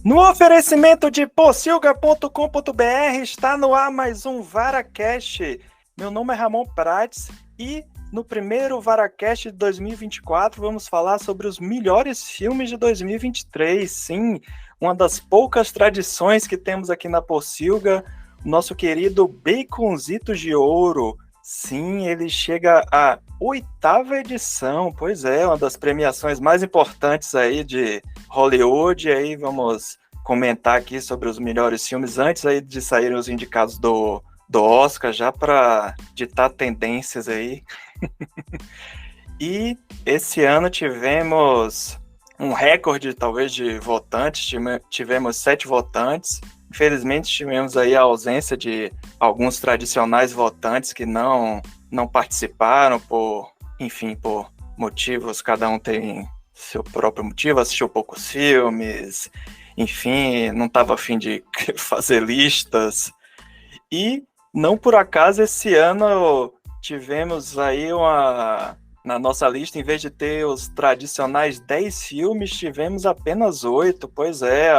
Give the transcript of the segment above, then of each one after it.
No oferecimento de pocilga.com.br está no ar mais um VaraCast. Meu nome é Ramon Prates e no primeiro VaraCast de 2024 vamos falar sobre os melhores filmes de 2023. Sim, uma das poucas tradições que temos aqui na Pocilga, o nosso querido Baconzitos de Ouro. Sim, ele chega à 8ª edição, pois é, uma das premiações mais importantes aí de Hollywood. E aí vamos comentar aqui sobre os melhores filmes antes aí de saírem os indicados do Oscar, já para ditar tendências aí. E esse ano tivemos um recorde, talvez, de votantes, tivemos 7 votantes. Infelizmente, tivemos aí a ausência de alguns tradicionais votantes que não participaram por motivos, cada um tem seu próprio motivo, assistiu poucos filmes, enfim, não estava a fim de fazer listas. E, não por acaso, esse ano tivemos aí na nossa lista, em vez de ter os tradicionais 10 filmes, tivemos apenas 8, pois é,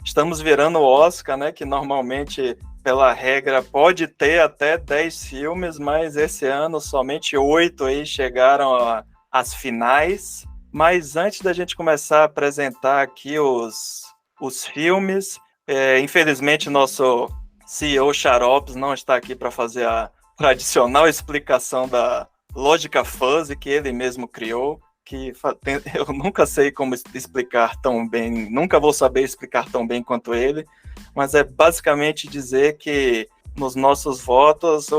estamos virando o Oscar, né, que normalmente, pela regra, pode ter até 10 filmes, mas esse ano somente 8 aí chegaram às finais. Mas antes da gente começar a apresentar aqui os filmes, infelizmente nosso CEO Xaropes não está aqui para fazer a tradicional explicação da lógica fuzzy que ele mesmo criou, que eu nunca sei como explicar tão bem, nunca vou saber explicar tão bem quanto ele, mas é basicamente dizer que nos nossos votos,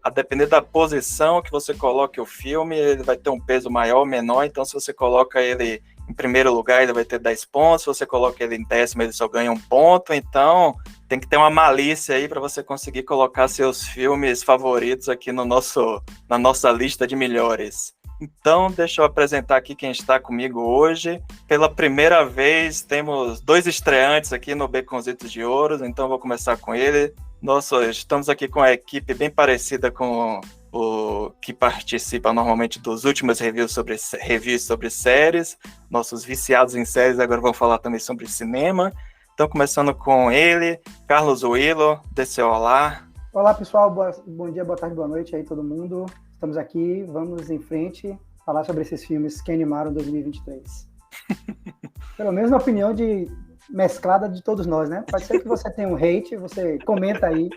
a depender da posição que você coloque o filme, ele vai ter um peso maior ou menor. Então, se você coloca ele em primeiro lugar, ele vai ter 10 pontos, se você coloca ele em 10º, ele só ganha 1 ponto. Então, tem que ter uma malícia aí para você conseguir colocar seus filmes favoritos aqui na nossa lista de melhores. Então, deixa eu apresentar aqui quem está comigo hoje. Pela primeira vez, temos 2 estreantes aqui no Baconzitos de Ouro, então vou começar com ele. Estamos aqui com a equipe bem parecida com o que participa normalmente dos últimos reviews sobre séries. Nossos viciados em séries agora vão falar também sobre cinema. Então, começando com ele, Carlos Willo, dê seu olá. Olá, pessoal. Bom dia, boa tarde, boa noite aí, todo mundo. Estamos aqui, vamos em frente falar sobre esses filmes que animaram 2023. Pelo menos na opinião mesclada de todos nós, né? Pode ser que você tenha um hate, você comenta aí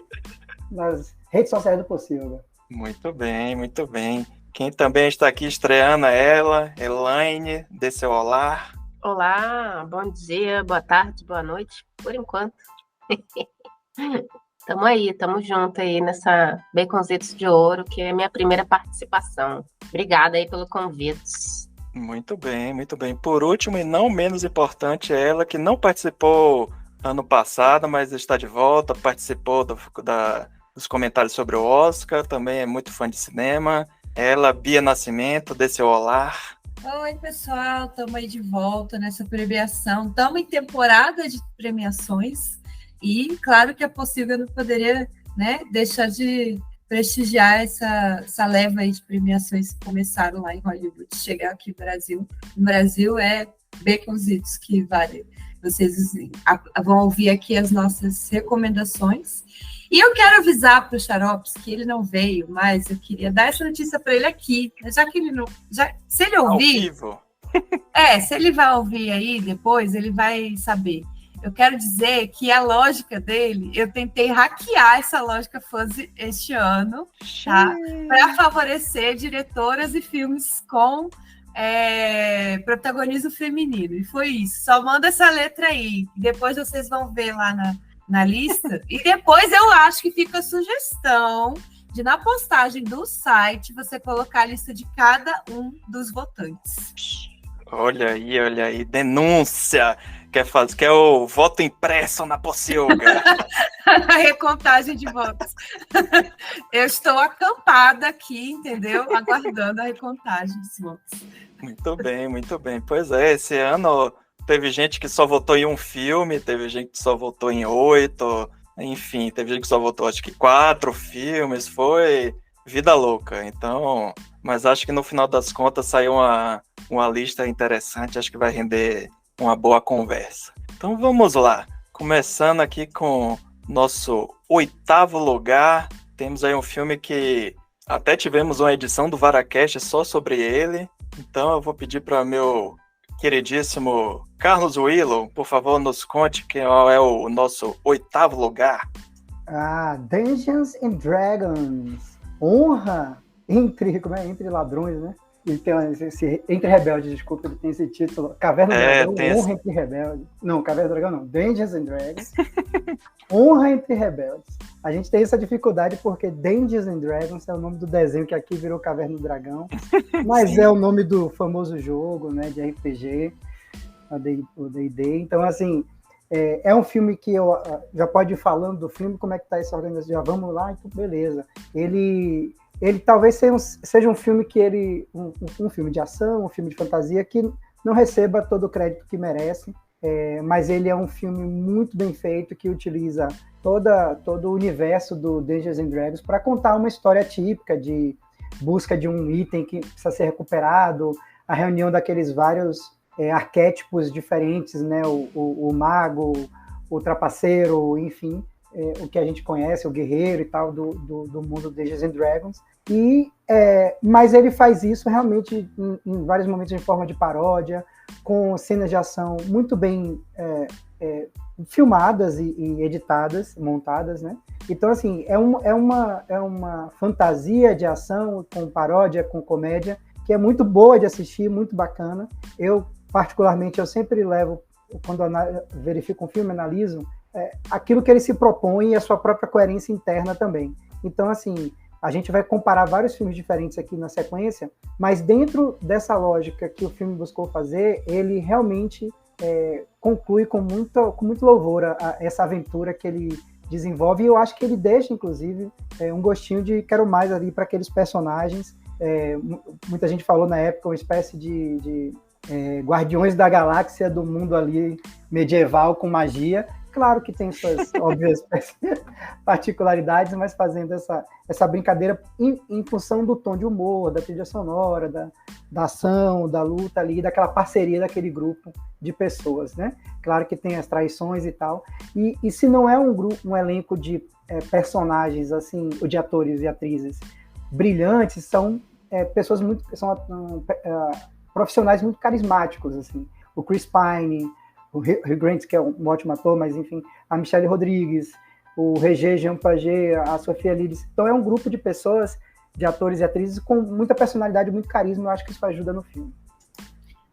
nas redes sociais do Possível. Muito bem, muito bem. Quem também está aqui estreando é ela, Elaine, dê seu olá. Olá, bom dia, boa tarde, boa noite, por enquanto. Tamo junto aí nessa Baconzitos de Ouro, que é a minha primeira participação. Obrigada aí pelo convite. Muito bem, muito bem. Por último, e não menos importante, é ela que não participou ano passado, mas está de volta, participou dos comentários sobre o Oscar, também é muito fã de cinema. Ela, Bia Nascimento, dê seu olá. Oi, pessoal, estamos aí de volta nessa premiação. Estamos em temporada de premiações e, claro, que é possível, não poderia, né, deixar de prestigiar essa leva aí de premiações que começaram lá em Hollywood, chegar aqui no Brasil. No Brasil é Baconzitos que vale. Vocês vão ouvir aqui as nossas recomendações. E eu quero avisar para o Xaropes que ele não veio, mas eu queria dar essa notícia para ele aqui. Já que ele não. Se ele ouvir. Se ele vai ouvir aí depois, ele vai saber. Eu quero dizer que a lógica dele, eu tentei hackear essa lógica fuzzy este ano, tá? Para favorecer diretoras e filmes com protagonismo feminino. E foi isso. Só manda essa letra aí. Depois vocês vão ver lá na lista. E depois eu acho que fica a sugestão de, na postagem do site, você colocar a lista de cada um dos votantes. Olha aí, denúncia! Quer o voto impresso na Pocilga? A recontagem de votos. Eu estou acampada aqui, entendeu? Aguardando a recontagem dos votos. Muito bem, muito bem. Pois é, esse ano teve gente que só votou em um filme, teve gente que só votou em 8, enfim, teve gente que só votou acho que 4 filmes, foi vida louca. Então, mas acho que no final das contas saiu uma lista interessante, acho que vai render uma boa conversa. Então vamos lá, começando aqui com nosso 8º lugar. Temos aí um filme que até tivemos uma edição do VaraCast só sobre ele. Então eu vou pedir para meu queridíssimo Carlos Willow, por favor, nos conte qual é o nosso 8º lugar. Dungeons and Dragons. Honra entre ladrões, né? Ele tem entre rebeldes, desculpa, ele tem esse título. Caverna do Dragão, Honra entre rebeldes. Não, Caverna do Dragão não. Dungeons and Dragons. Honra entre rebeldes. A gente tem essa dificuldade porque Dungeons and Dragons é o nome do desenho que aqui virou Caverna do Dragão, mas é o nome do famoso jogo, né, de RPG, o D&D. Então, assim, é um filme que eu já pode ir falando do filme, como é que tá essa organização. Já vamos lá, então beleza. Ele talvez seja um filme que um filme de ação, um filme de fantasia que não receba todo o crédito que merece, mas ele é um filme muito bem feito que utiliza todo o universo do Dungeons and Dragons para contar uma história típica de busca de um item que precisa ser recuperado, a reunião daqueles vários arquétipos diferentes, né? O mago, o trapaceiro, enfim, o que a gente conhece, o guerreiro e tal do mundo Dungeons and Dragons. Mas ele faz isso realmente em vários momentos de forma de paródia, com cenas de ação muito bem filmadas e editadas, montadas, né? Então, assim, é uma fantasia de ação com paródia, com comédia, que é muito boa de assistir, muito bacana. Eu, particularmente, eu sempre levo, quando verifico um filme, analiso, aquilo que ele se propõe e a sua própria coerência interna também. Então, assim, a gente vai comparar vários filmes diferentes aqui na sequência, mas dentro dessa lógica que o filme buscou fazer, ele realmente conclui com muito louvor essa aventura que ele desenvolve, e eu acho que ele deixa, inclusive, um gostinho de quero mais ali para aqueles personagens. Muita gente falou na época uma espécie de Guardiões da Galáxia do mundo ali medieval com magia. Claro que tem suas óbvias particularidades, mas fazendo essa brincadeira em função do tom de humor, da trilha sonora, da ação, da luta ali, daquela parceria daquele grupo de pessoas, né? Claro que tem as traições e tal. E se não é um elenco de personagens, assim, ou de atores e atrizes brilhantes, são pessoas profissionais muito carismáticos, assim. O Chris Pine, o Hugh Grant, que é um ótimo ator, mas enfim, a Michelle Rodrigues, o Regé Jean Pagé, a Sofia Lides. Então é um grupo de pessoas, de atores e atrizes com muita personalidade, muito carisma. Eu acho que isso ajuda no filme.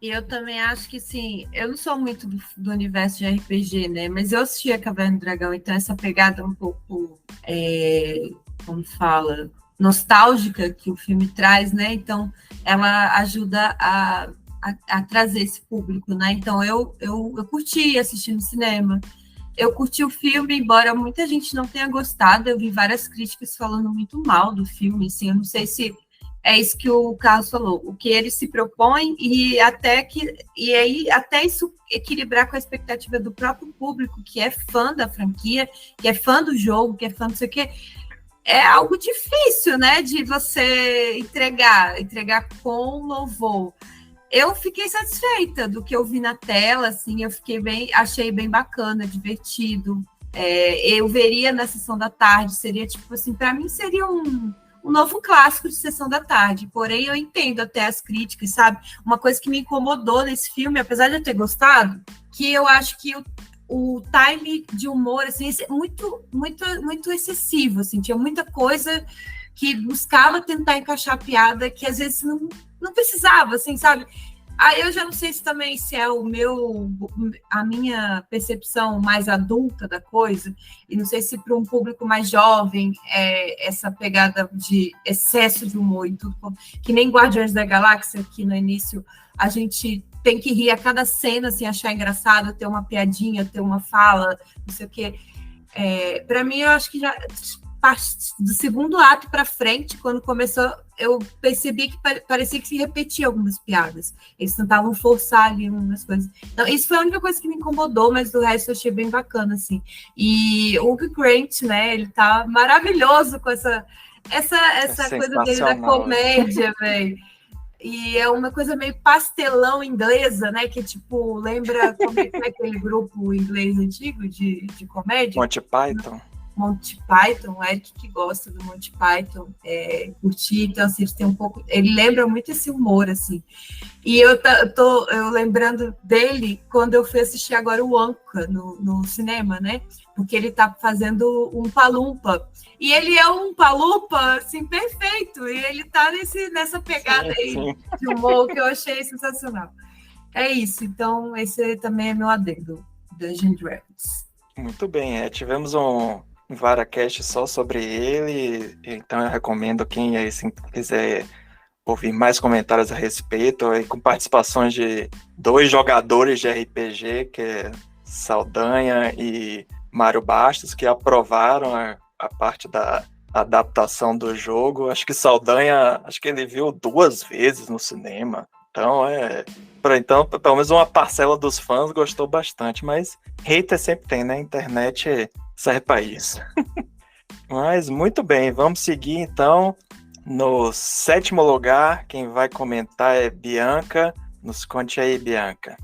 E eu também acho que, sim, eu não sou muito do universo de RPG, né? Mas eu assisti a Caverna do Dragão, então essa pegada um pouco, como fala, nostálgica que o filme traz, né? Então ela ajuda a trazer esse público, né? Então eu curti assistir no cinema, eu curti o filme, embora muita gente não tenha gostado. Eu vi várias críticas falando muito mal do filme, assim, eu não sei se é isso que o Carlos falou, o que ele se propõe e até isso equilibrar com a expectativa do próprio público, que é fã da franquia, que é fã do jogo, que é fã não sei o quê. É algo difícil, né, de você entregar com louvor. Eu fiquei satisfeita do que eu vi na tela, assim, achei bem bacana, divertido. Eu veria na sessão da tarde, seria tipo assim, para mim seria um novo clássico de sessão da tarde, porém eu entendo até as críticas, sabe? Uma coisa que me incomodou nesse filme, apesar de eu ter gostado, que eu acho que o time de humor, assim, muito, muito, muito excessivo, assim, tinha muita coisa que buscava tentar encaixar a piada que às vezes não precisava, assim, sabe? Aí eu já não sei se é a minha percepção mais adulta da coisa, e não sei se para um público mais jovem essa pegada de excesso de humor e tudo, que nem Guardiões da Galáxia, que no início a gente tem que rir a cada cena, assim, achar engraçado, ter uma piadinha, ter uma fala, não sei o quê. Para mim, eu acho que já do segundo ato para frente, quando começou, eu percebi que parecia que se repetia algumas piadas. Eles tentavam forçar ali umas coisas. Então, isso foi a única coisa que me incomodou, mas do resto eu achei bem bacana, assim. E o Hugh Grant, né, ele tá maravilhoso com essa coisa dele da comédia, velho. E é uma coisa meio pastelão inglesa, né? Que, tipo, lembra como é que é aquele grupo inglês antigo de comédia? Monty Python. Monty Python, o Eric que gosta do Monty Python, curtir, então assim, ele tem um pouco, ele lembra muito esse humor, assim. E eu lembrando dele quando eu fui assistir agora o Wonka no cinema, né? Porque ele tá fazendo um Palumpa. E ele é um Palumpa, assim, perfeito. E ele tá nessa pegada aí de humor que eu achei sensacional. É isso. Então, esse também é meu adendo, Dungeons & Dragons. Muito bem. Tivemos um VaraCast só sobre ele. Então, eu recomendo quem aí quiser ouvir mais comentários a respeito, aí com participações de 2 jogadores de RPG, que é Saldanha e Mário Bastos, que aprovaram a parte da adaptação do jogo. Acho que Saldanha, ele viu 2 vezes no cinema. Então, pelo menos uma parcela dos fãs gostou bastante, mas hater sempre tem, né? Internet serve para isso. Mas, muito bem, vamos seguir então. No 7º lugar, quem vai comentar é Bianca. Nos conte aí, Bianca.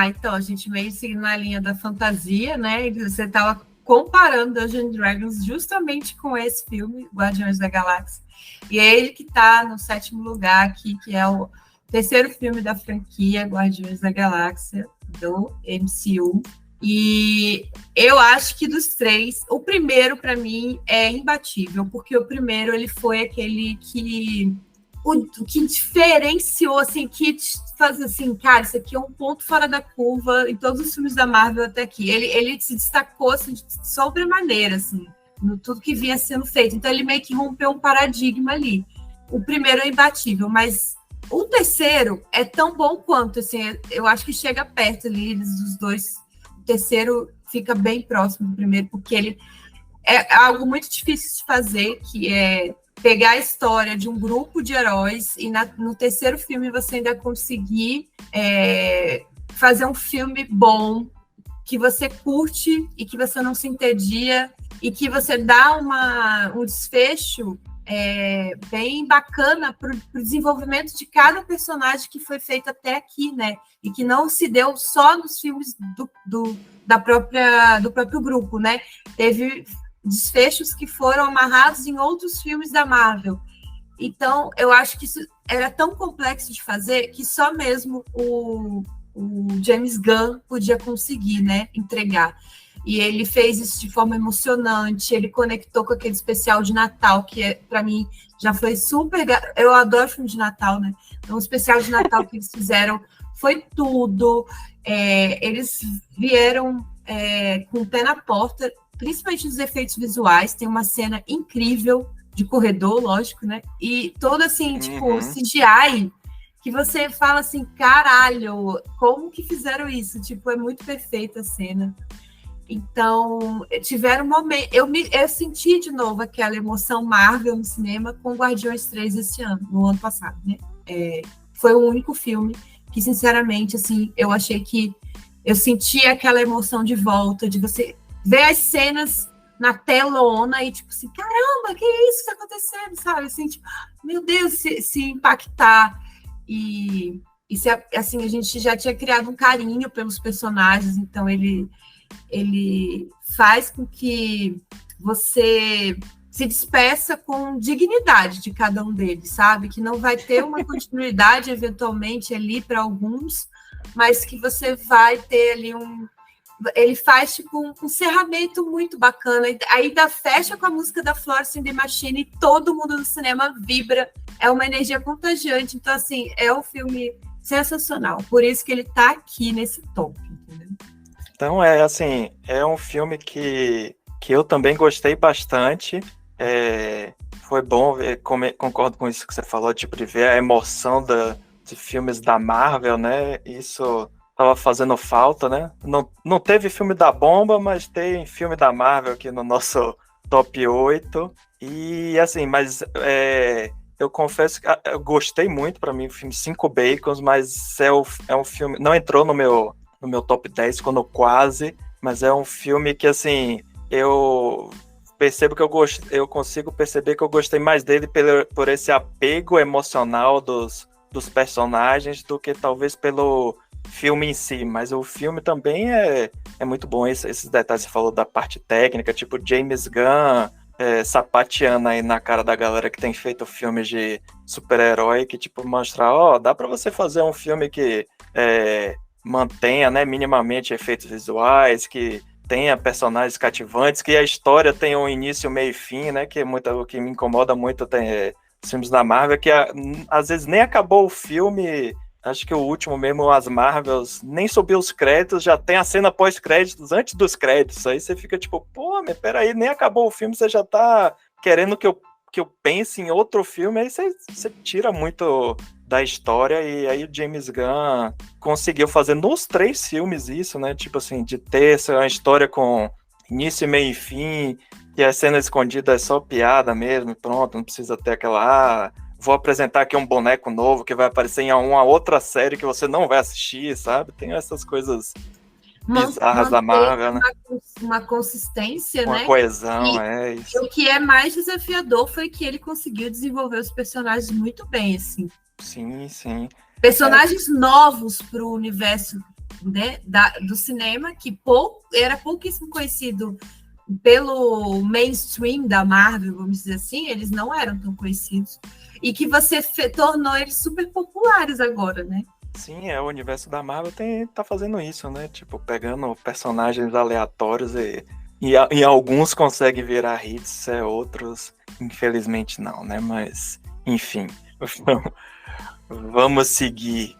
Então, a gente meio seguindo na linha da fantasia, né? E você estava comparando Dungeons & Dragons justamente com esse filme, Guardiões da Galáxia. E é ele que está no 7º lugar aqui, que é o 3º filme da franquia Guardiões da Galáxia, do MCU. E eu acho que dos 3, o primeiro, para mim, é imbatível, porque o primeiro ele foi aquele que diferenciou, assim, que faz assim, cara, isso aqui é um ponto fora da curva em todos os filmes da Marvel até aqui. Ele se destacou, assim, de sobremaneira, assim, no tudo que vinha sendo feito. Então, ele meio que rompeu um paradigma ali. O primeiro é imbatível, mas o terceiro é tão bom quanto, assim, eu acho que chega perto ali, dos dois. O terceiro fica bem próximo do primeiro, porque ele é algo muito difícil de fazer, que é pegar a história de um grupo de heróis e no terceiro filme você ainda conseguir fazer um filme bom, que você curte e que você não se entedia e que você dá um desfecho bem bacana para o desenvolvimento de cada personagem que foi feito até aqui, né? E que não se deu só nos filmes do próprio grupo, né? Teve desfechos que foram amarrados em outros filmes da Marvel. Então, eu acho que isso era tão complexo de fazer que só mesmo o James Gunn podia conseguir, né, entregar. E ele fez isso de forma emocionante, ele conectou com aquele especial de Natal, que para mim já foi super... Eu adoro filme de Natal, né? Então, o especial de Natal que eles fizeram foi tudo. Eles vieram com o pé na porta, principalmente nos efeitos visuais. Tem uma cena incrível de corredor, lógico, né? E toda assim, tipo, CGI, que você fala assim, caralho, como que fizeram isso? Tipo, é muito perfeita a cena. Então, tiveram momentos... Eu senti de novo aquela emoção Marvel no cinema com Guardiões 3 no ano passado, né? Foi o único filme que, sinceramente, assim, eu achei que eu senti aquela emoção de volta, de você ver as cenas na telona e, tipo assim, caramba, que é isso que tá acontecendo, sabe? Assim, tipo, meu Deus, se impactar. E se, assim, a gente já tinha criado um carinho pelos personagens, então ele faz com que você se despeça com dignidade de cada um deles, sabe? Que não vai ter uma continuidade, eventualmente, ali para alguns, mas que você vai ter ali ele faz tipo um encerramento muito bacana, ainda fecha com a música da Florence and the Machine e todo mundo no cinema vibra, é uma energia contagiante, então assim, é um filme sensacional, por isso que ele tá aqui nesse top, entendeu? Então assim, é um filme que eu também gostei bastante, foi bom ver, concordo com isso que você falou, tipo, de ver a emoção de filmes da Marvel, né, isso tava fazendo falta, né? Não teve filme da Bomba, mas tem filme da Marvel aqui no nosso top 8. E assim, mas eu confesso que eu gostei muito, para mim, o filme 5 Bacons, mas é um filme... Não entrou no meu top 10, quando quase, mas é um filme que, assim, eu percebo que eu consigo perceber que eu gostei mais dele por esse apego emocional dos personagens do que talvez pelo filme em si, mas o filme também é muito bom. Esses detalhes que você falou da parte técnica, tipo James Gunn sapateando aí na cara da galera que tem feito filmes de super-herói, que tipo mostra, dá pra você fazer um filme que mantenha, né, minimamente efeitos visuais, que tenha personagens cativantes, que a história tenha um início, meio e fim, né, que o que me incomoda muito tem os filmes da Marvel, que às vezes nem acabou o filme. Acho que o último mesmo, as Marvels, nem subiu os créditos, já tem a cena pós-créditos, antes dos créditos. Aí você fica tipo, pô, mas peraí, nem acabou o filme, você já tá querendo que eu pense em outro filme, aí você tira muito da história, e aí o James Gunn conseguiu fazer nos 3 filmes isso, né? Tipo assim, de ter uma história com início, meio e fim, que a cena escondida é só piada mesmo, pronto, não precisa ter aquela... vou apresentar aqui um boneco novo que vai aparecer em uma outra série que você não vai assistir, sabe? Tem essas coisas bizarras da Marvel, né? Uma consistência, uma né? coesão, isso. O que é mais desafiador foi que ele conseguiu desenvolver os personagens muito bem, assim. Sim, sim. Personagens novos para o universo, né, do cinema, que era pouquíssimo conhecido pelo mainstream da Marvel, vamos dizer assim, eles não eram tão conhecidos. E que você tornou eles super populares agora, né? Sim, o universo da Marvel tá fazendo isso, né? Tipo, pegando personagens aleatórios e alguns conseguem virar hits, outros, infelizmente, não, né? Mas, enfim, vamos seguir.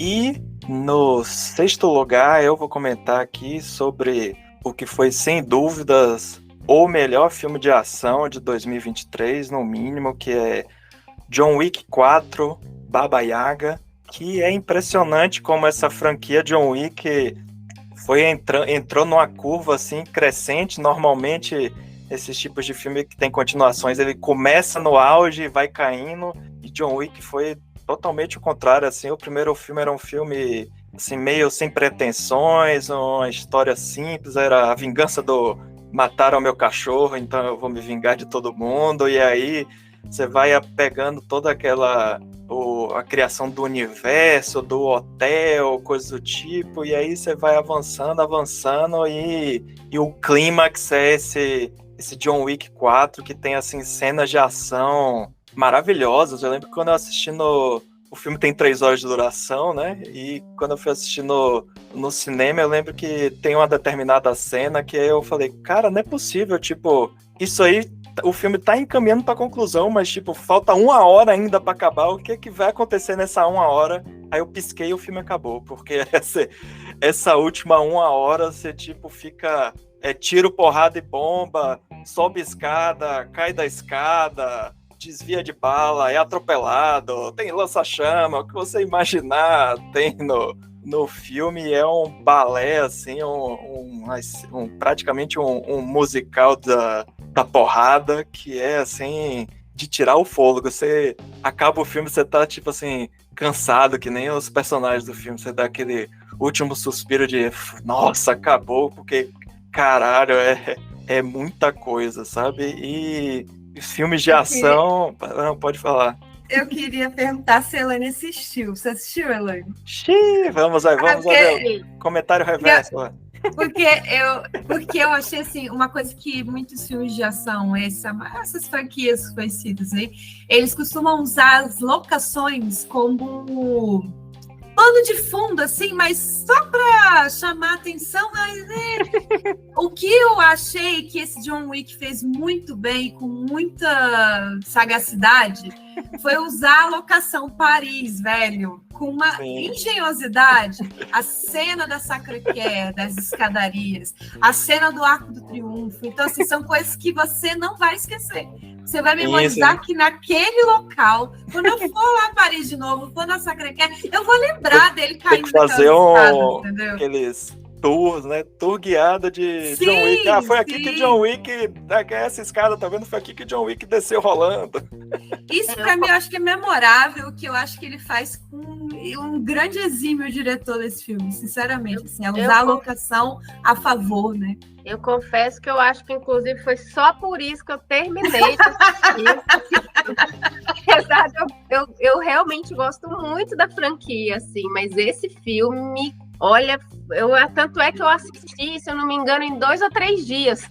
E no 6º lugar eu vou comentar aqui sobre o que foi sem dúvidas o melhor filme de ação de 2023, no mínimo, que é John Wick 4, Baba Yaga, que é impressionante como essa franquia John Wick entrou numa curva assim crescente. Normalmente esses tipos de filme que tem continuações, ele começa no auge e vai caindo, e John Wick foi totalmente o contrário, assim. O primeiro filme era um filme assim, meio sem pretensões, uma história simples, era a vingança do mataram meu cachorro, então eu vou me vingar de todo mundo, e aí você vai pegando toda aquela a criação do universo, do hotel, coisas do tipo, e aí você vai avançando, e o clímax é esse John Wick 4, que tem assim cenas de ação maravilhosas. Eu lembro que quando eu assisti o filme tem 3 horas de duração, né? E quando eu fui assistir no cinema, eu lembro que tem uma determinada cena que eu falei, cara, não é possível, tipo, isso aí, o filme tá encaminhando pra conclusão, mas, tipo, falta 1 hora ainda pra acabar, o que vai acontecer nessa 1 hora? Aí eu pisquei e o filme acabou, porque essa última 1 hora, você, tipo, fica tiro, porrada e bomba, sobe escada, cai da escada, desvia de bala, é atropelado, tem lança-chama, o que você imaginar tem no filme. É um balé, assim, praticamente um musical da porrada, que é, assim, de tirar o fôlego. Você acaba o filme, você tá, tipo assim, cansado, que nem os personagens do filme, você dá aquele último suspiro de, nossa, acabou, porque, caralho, é muita coisa, sabe? E filmes de ação... Não, pode falar. Eu queria perguntar se a Elaine assistiu. Você assistiu, Elaine? Xiii, vamos ver. Comentário reverso. Porque eu achei assim, uma coisa que muitos filmes de ação, essas franquias conhecidas aí, eles costumam usar as locações como pano de fundo, assim, mas só para chamar atenção. Mas, o que eu achei que esse John Wick fez muito bem, com muita sagacidade, foi usar a locação Paris, velho, com uma engenhosidade. A cena da Sacré-Cœur, das escadarias, a cena do Arco do Triunfo. Então, assim, são coisas que você não vai esquecer. Você vai memorizar que naquele local, quando eu for lá a Paris de novo, for na Sacré-Cœur, eu vou lembrar dele Tem que fazer estados, entendeu? aqueles tours, né? Tour guiado de Sim, John Wick. Foi aqui que sim. John Wick, essa escada, tá vendo? Foi aqui que John Wick desceu rolando. Isso pra mim eu acho que é memorável, que eu acho que ele faz com um grande exímio diretor desse filme, sinceramente, assim, usar a locação a favor, né? Eu confesso que eu acho que, inclusive, foi só por isso que eu terminei de assistir. Apesar de eu realmente gosto muito da franquia, assim, mas esse filme, olha, tanto é que eu assisti, se eu não me engano, em 2 ou 3 dias.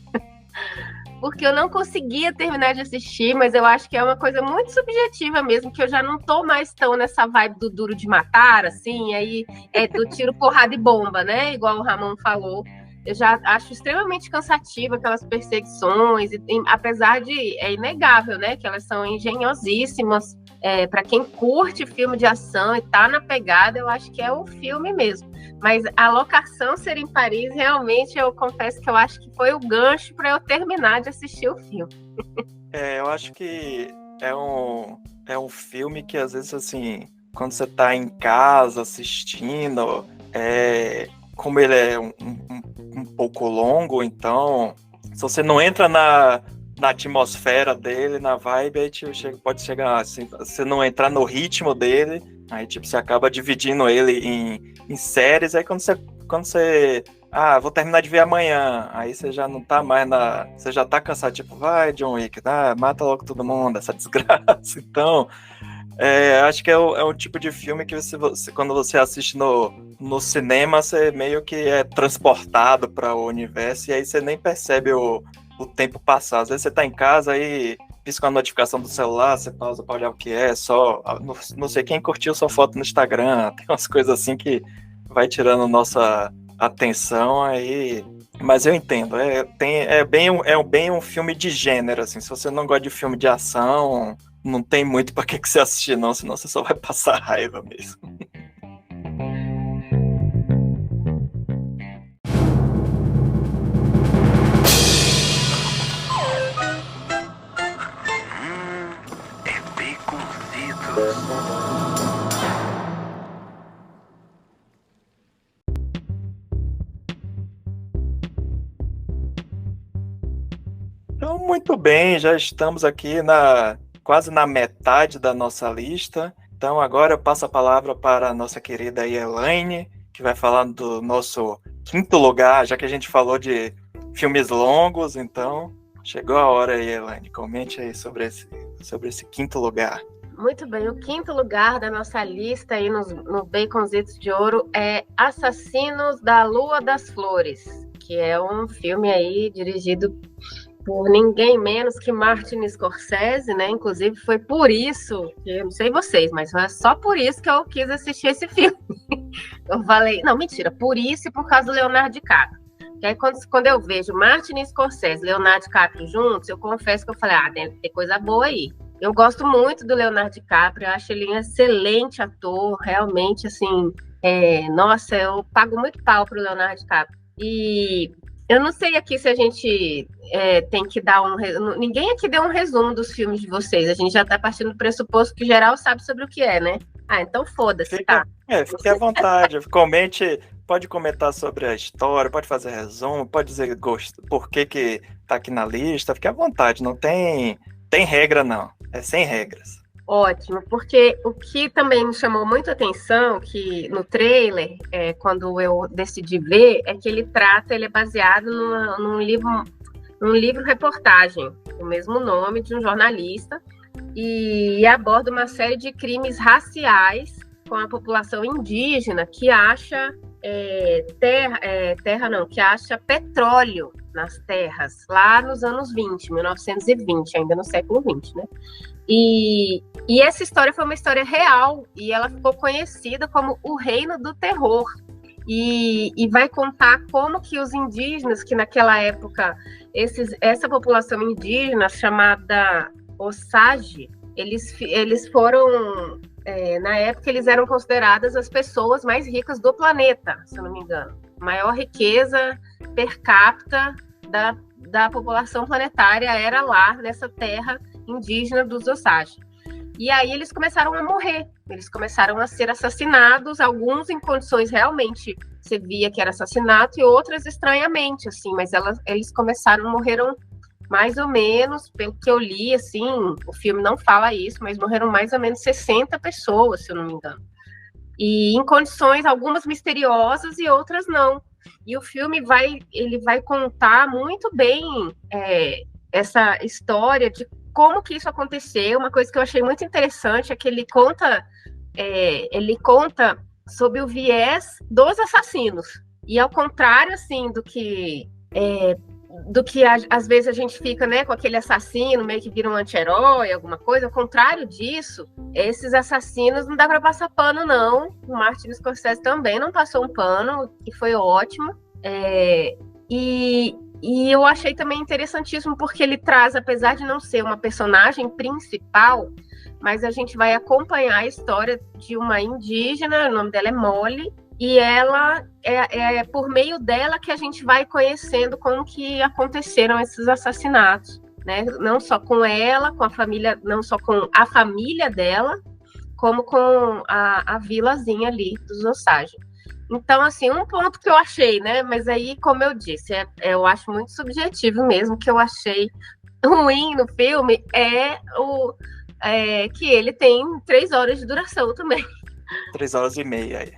Porque eu não conseguia terminar de assistir, mas eu acho que é uma coisa muito subjetiva mesmo, que eu já não tô mais tão nessa vibe do duro de matar, assim, aí é do tiro, porrada e bomba, né? Igual o Ramon falou. Eu já acho extremamente cansativo aquelas perseguições, apesar de, é inegável, né, que elas são engenhosíssimas. Para quem curte filme de ação e tá na pegada, eu acho que é o filme mesmo. Mas a locação ser em Paris, realmente, eu confesso que eu acho que foi o gancho para eu terminar de assistir o filme. Eu acho que é um filme que, às vezes, assim, quando você tá em casa assistindo, como ele é um pouco longo, então, se você não entra na atmosfera dele, na vibe, aí pode chegar assim, você não entrar no ritmo dele, aí tipo, você acaba dividindo ele em séries, aí quando você vou terminar de ver amanhã, aí você já não tá mais você já tá cansado, tipo, vai John Wick, mata logo todo mundo, essa desgraça. Então, acho que é um tipo de filme que você quando você assiste no cinema, você meio que é transportado para o universo, e aí você nem percebe o tempo passar. Às vezes você tá em casa, aí pisca uma notificação do celular, você pausa para olhar o que é, só não sei quem curtiu sua foto no Instagram, tem umas coisas assim que vai tirando nossa atenção aí. Mas eu entendo, é bem um filme de gênero, assim. Se você não gosta de filme de ação, não tem muito para que você assistir, não, senão você só vai passar raiva mesmo. Então, muito bem, já estamos aqui quase na metade da nossa lista. Então, agora eu passo a palavra para a nossa querida Elaine, que vai falar do nosso quinto lugar, já que a gente falou de filmes longos. Então, chegou a hora aí, Elaine. Comente aí sobre esse quinto lugar. Muito bem, o quinto lugar da nossa lista aí no Baconzitos de Ouro é Assassinos da Lua das Flores, que é um filme aí dirigido por ninguém menos que Martin Scorsese, né? Inclusive foi por isso, eu não sei vocês, mas foi só por isso que eu quis assistir esse filme. Eu falei, não, mentira, por isso e por causa do Leonardo DiCaprio. Porque aí quando eu vejo Martin Scorsese e Leonardo DiCaprio juntos, eu confesso que eu falei, deve ter coisa boa aí. Eu gosto muito do Leonardo DiCaprio, eu acho ele um excelente ator, realmente, assim, nossa, eu pago muito pau pro Leonardo DiCaprio. E eu não sei aqui se a gente tem que dar ninguém aqui deu um resumo dos filmes de vocês, a gente já tá partindo do pressuposto que geral sabe sobre o que é, né? Então foda-se, tá? Fique à vontade, pode comentar sobre a história, pode fazer resumo, pode dizer por que tá aqui na lista, fique à vontade, não tem regra não, é sem regras. Ótimo, porque o que também me chamou muito a atenção, que no trailer, quando eu decidi ver, é que ele é baseado num livro-reportagem, o mesmo nome, de um jornalista, e aborda uma série de crimes raciais com a população indígena que acha que acha petróleo nas terras, lá nos anos 1920, ainda no século 20, né? E essa história foi uma história real, e ela ficou conhecida como o Reino do Terror. E vai contar como que os indígenas, que naquela época, essa população indígena chamada Osage, eles foram... na época, eles eram consideradas as pessoas mais ricas do planeta, se eu não me engano. Maior riqueza per capita da população planetária era lá, nessa terra indígena dos Osage. E aí eles começaram a morrer, eles começaram a ser assassinados, alguns em condições realmente você via que era assassinato e outras estranhamente, assim, mas eles morreram mais ou menos, pelo que eu li, assim, o filme não fala isso, mas morreram mais ou menos 60 pessoas, se eu não me engano. E em condições, algumas misteriosas e outras não. E o filme ele vai contar muito bem essa história de como que isso aconteceu. Uma coisa que eu achei muito interessante é que ele conta sobre o viés dos assassinos. E ao contrário, assim, do que às vezes a gente fica, né, com aquele assassino meio que vira um anti-herói, alguma coisa, ao contrário disso, esses assassinos não dá para passar pano, não. O Martin Scorsese também não passou um pano, que foi ótimo. E eu achei também interessantíssimo porque ele traz, apesar de não ser uma personagem principal, mas a gente vai acompanhar a história de uma indígena, o nome dela é Molly, e ela é por meio dela que a gente vai conhecendo como que aconteceram esses assassinatos, né? Não só com ela, com a família, não só com a família dela, como com a vilazinha ali dos Osage. Então, assim, um ponto que eu achei, né? Mas aí, como eu disse, eu acho muito subjetivo mesmo, que eu achei ruim no filme que ele tem 3 horas de duração também. 3 horas e meia aí.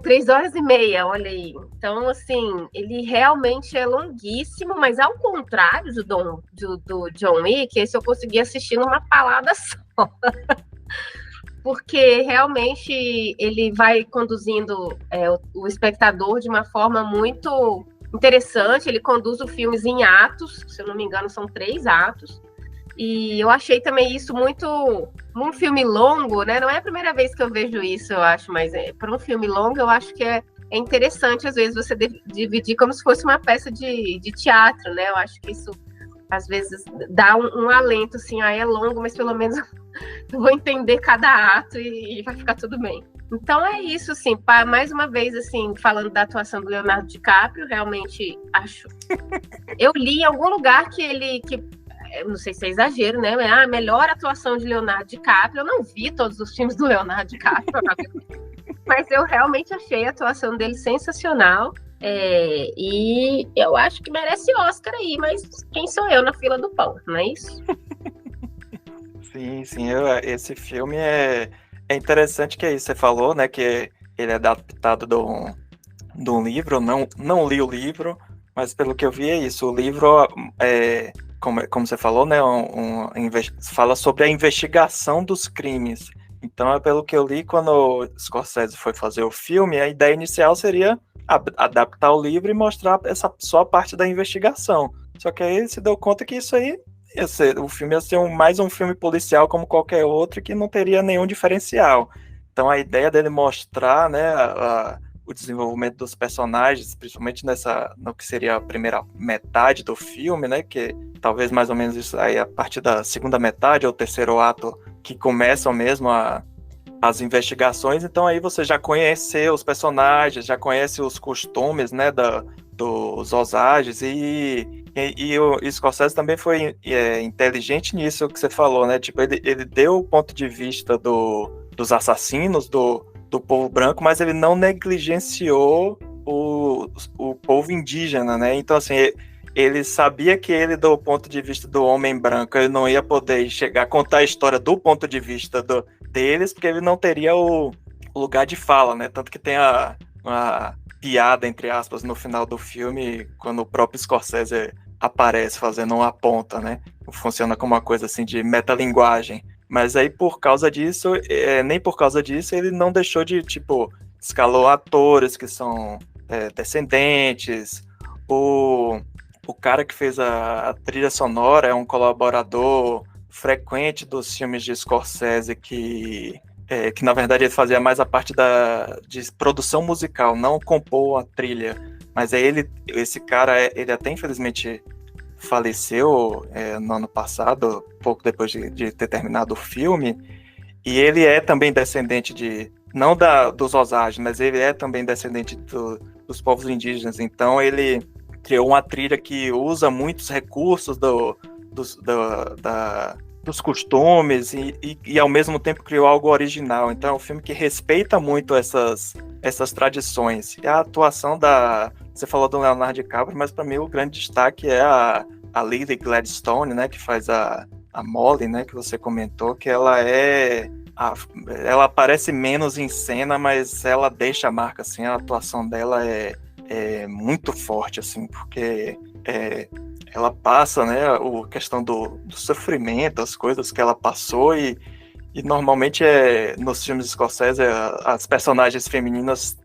3 horas e meia, olha aí. Então, assim, ele realmente é longuíssimo, mas ao contrário do John Wick, esse eu consegui assistir numa palada só. Porque realmente ele vai conduzindo o espectador de uma forma muito interessante. Ele conduz o filme em atos, se eu não me engano, são 3 atos. E eu achei também isso muito... Um filme longo, né? Não é a primeira vez que eu vejo isso, eu acho, mas para um filme longo eu acho que é interessante, às vezes, você dividir como se fosse uma peça de teatro, né? Eu acho que isso, às vezes, dá um alento, assim, é longo, mas pelo menos eu vou entender cada ato e vai ficar tudo bem. Então é isso, assim, mais uma vez, assim, falando da atuação do Leonardo DiCaprio, realmente acho... Eu li em algum lugar que não sei se é exagero, né? A melhor atuação de Leonardo DiCaprio. Eu não vi todos os filmes do Leonardo DiCaprio, mas eu realmente achei a atuação dele sensacional. E eu acho que merece Oscar aí, mas quem sou eu na fila do pão, não é isso? Sim, esse filme é interessante que aí você falou, né? Que ele é adaptado de um livro. Não li o livro, mas pelo que eu vi é isso. O livro como você falou, né, fala sobre a investigação dos crimes. Então, pelo que eu li, quando o Scorsese foi fazer o filme, a ideia inicial seria adaptar o livro e mostrar essa só parte da investigação. Só que aí ele se deu conta que isso aí o filme ia ser mais um filme policial como qualquer outro, que não teria nenhum diferencial. Então, a ideia dele mostrar, né, o desenvolvimento dos personagens, principalmente no que seria a primeira metade do filme, né, que talvez mais ou menos isso aí a partir da segunda metade ou terceiro ato que começam mesmo as investigações. Então aí você já conhece os personagens, já conhece os costumes, né, dos Osages, e o Scorsese também foi inteligente nisso que você falou, né, tipo, ele deu o ponto de vista dos assassinos, do povo branco, mas ele não negligenciou o povo indígena, né? Então, assim, ele sabia que ele, do ponto de vista do homem branco, ele não ia poder chegar a contar a história do ponto de vista deles, porque ele não teria o lugar de fala, né? Tanto que tem a piada, entre aspas, no final do filme, quando o próprio Scorsese aparece fazendo uma ponta, né? Funciona como uma coisa assim de metalinguagem. Mas aí, por causa disso, nem por causa disso, ele não deixou de, tipo, escalou atores que são descendentes. O cara que fez a trilha sonora é um colaborador frequente dos filmes de Scorsese, que na verdade ele fazia mais a parte de produção musical, não compor a trilha. Mas aí esse cara, ele até infelizmente faleceu no ano passado, pouco depois de ter terminado o filme, e ele é também descendente não dos Osage, mas ele é também descendente dos povos indígenas. Então ele criou uma trilha que usa muitos recursos dos costumes e ao mesmo tempo criou algo original. Então é um filme que respeita muito essas tradições. E a atuação você falou do Leonardo DiCaprio, mas para mim o grande destaque é a Lily Gladstone, né, que faz a Molly, né, que você comentou, que ela aparece menos em cena, mas ela deixa a marca, assim, a atuação dela é muito forte, assim, porque ela passa, né, a questão do sofrimento, as coisas que ela passou e normalmente nos filmes escoceses as personagens femininas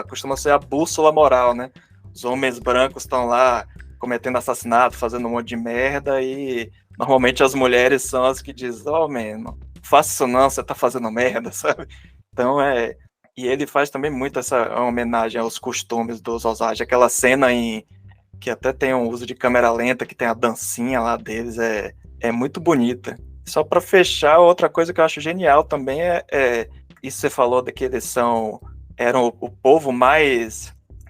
costumam ser a bússola moral, né? Os homens brancos estão lá cometendo assassinato, fazendo um monte de merda e normalmente as mulheres são as que dizem, man, não faça isso não, você tá fazendo merda, sabe? Então e ele faz também muito essa homenagem aos costumes dos Osage, aquela cena que até tem um uso de câmera lenta, que tem a dancinha lá deles, é muito bonita. Só para fechar, outra coisa que eu acho genial também isso que você falou de que eles eram o povo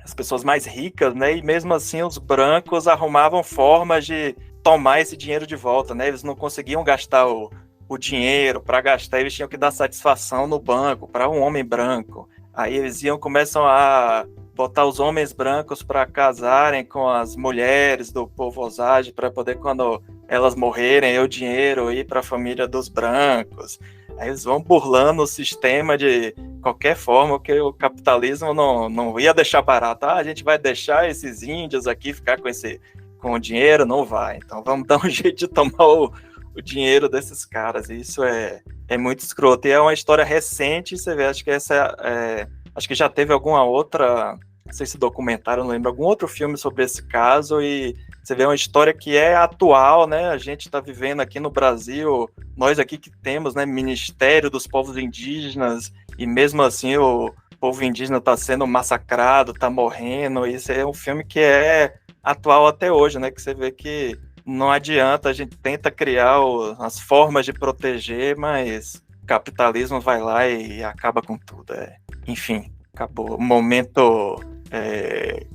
as pessoas mais ricas, né? E mesmo assim os brancos arrumavam formas de tomar esse dinheiro de volta, né? Eles não conseguiam gastar o dinheiro. Para gastar, eles tinham que dar satisfação no banco para um homem branco. Aí eles começam a botar os homens brancos para casarem com as mulheres do povo Osage, para poder, quando elas morrerem, o dinheiro ir para a família dos brancos. Aí eles vão burlando o sistema de qualquer forma, que o capitalismo não ia deixar barato. A gente vai deixar esses índios aqui ficar com o dinheiro? Não vai. Então vamos dar um jeito de tomar o dinheiro desses caras. E isso é muito escroto. E é uma história recente, você vê, acho que acho que já teve alguma outra, não sei se documentário, não lembro, algum outro filme sobre esse caso, e você vê uma história que é atual, né? A gente está vivendo aqui no Brasil, nós aqui que temos, né, Ministério dos Povos Indígenas, e mesmo assim o povo indígena está sendo massacrado, está morrendo. Isso é um filme que é atual até hoje, né? Que você vê que não adianta, a gente tenta criar as formas de proteger, mas o capitalismo vai lá e acaba com tudo. Enfim, acabou. Momento...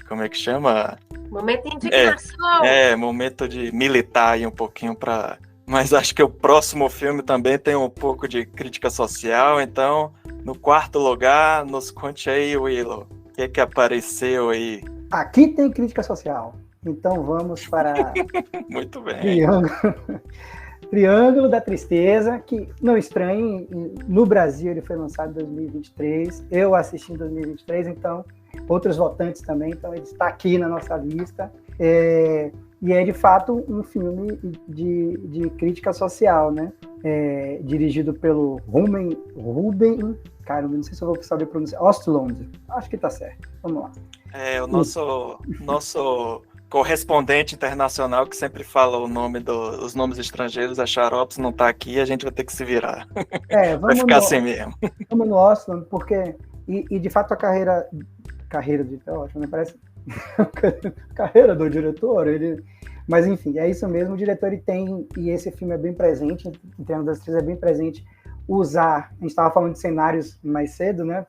como é que chama? Momento de indignação. Momento de militar aí um pouquinho para... Mas acho que o próximo filme também tem um pouco de crítica social, então, no quarto lugar, nos conte aí, Willow, o que apareceu aí? Aqui tem crítica social, então vamos para... Muito bem. Triângulo da Tristeza, que, não estranhe, no Brasil ele foi lançado em 2023, eu assisti em 2023, então outros votantes também, então ele está aqui na nossa lista, e é de fato um filme de crítica social, né? Dirigido pelo Ruben, cara, não sei se eu vou saber pronunciar, Östlund, acho que tá certo, vamos lá. O nosso correspondente internacional que sempre fala os nomes estrangeiros, a Xarops não tá aqui, a gente vai ter que se virar. Vai ficar assim mesmo. Vamos no Östlund, porque, e de fato a carreira do ótimo, né? Parece carreira do diretor, mas enfim, é isso mesmo, o diretor tem, e esse filme é bem presente, em Triângulo das Tristezas é bem presente, a gente estava falando de cenários mais cedo, né?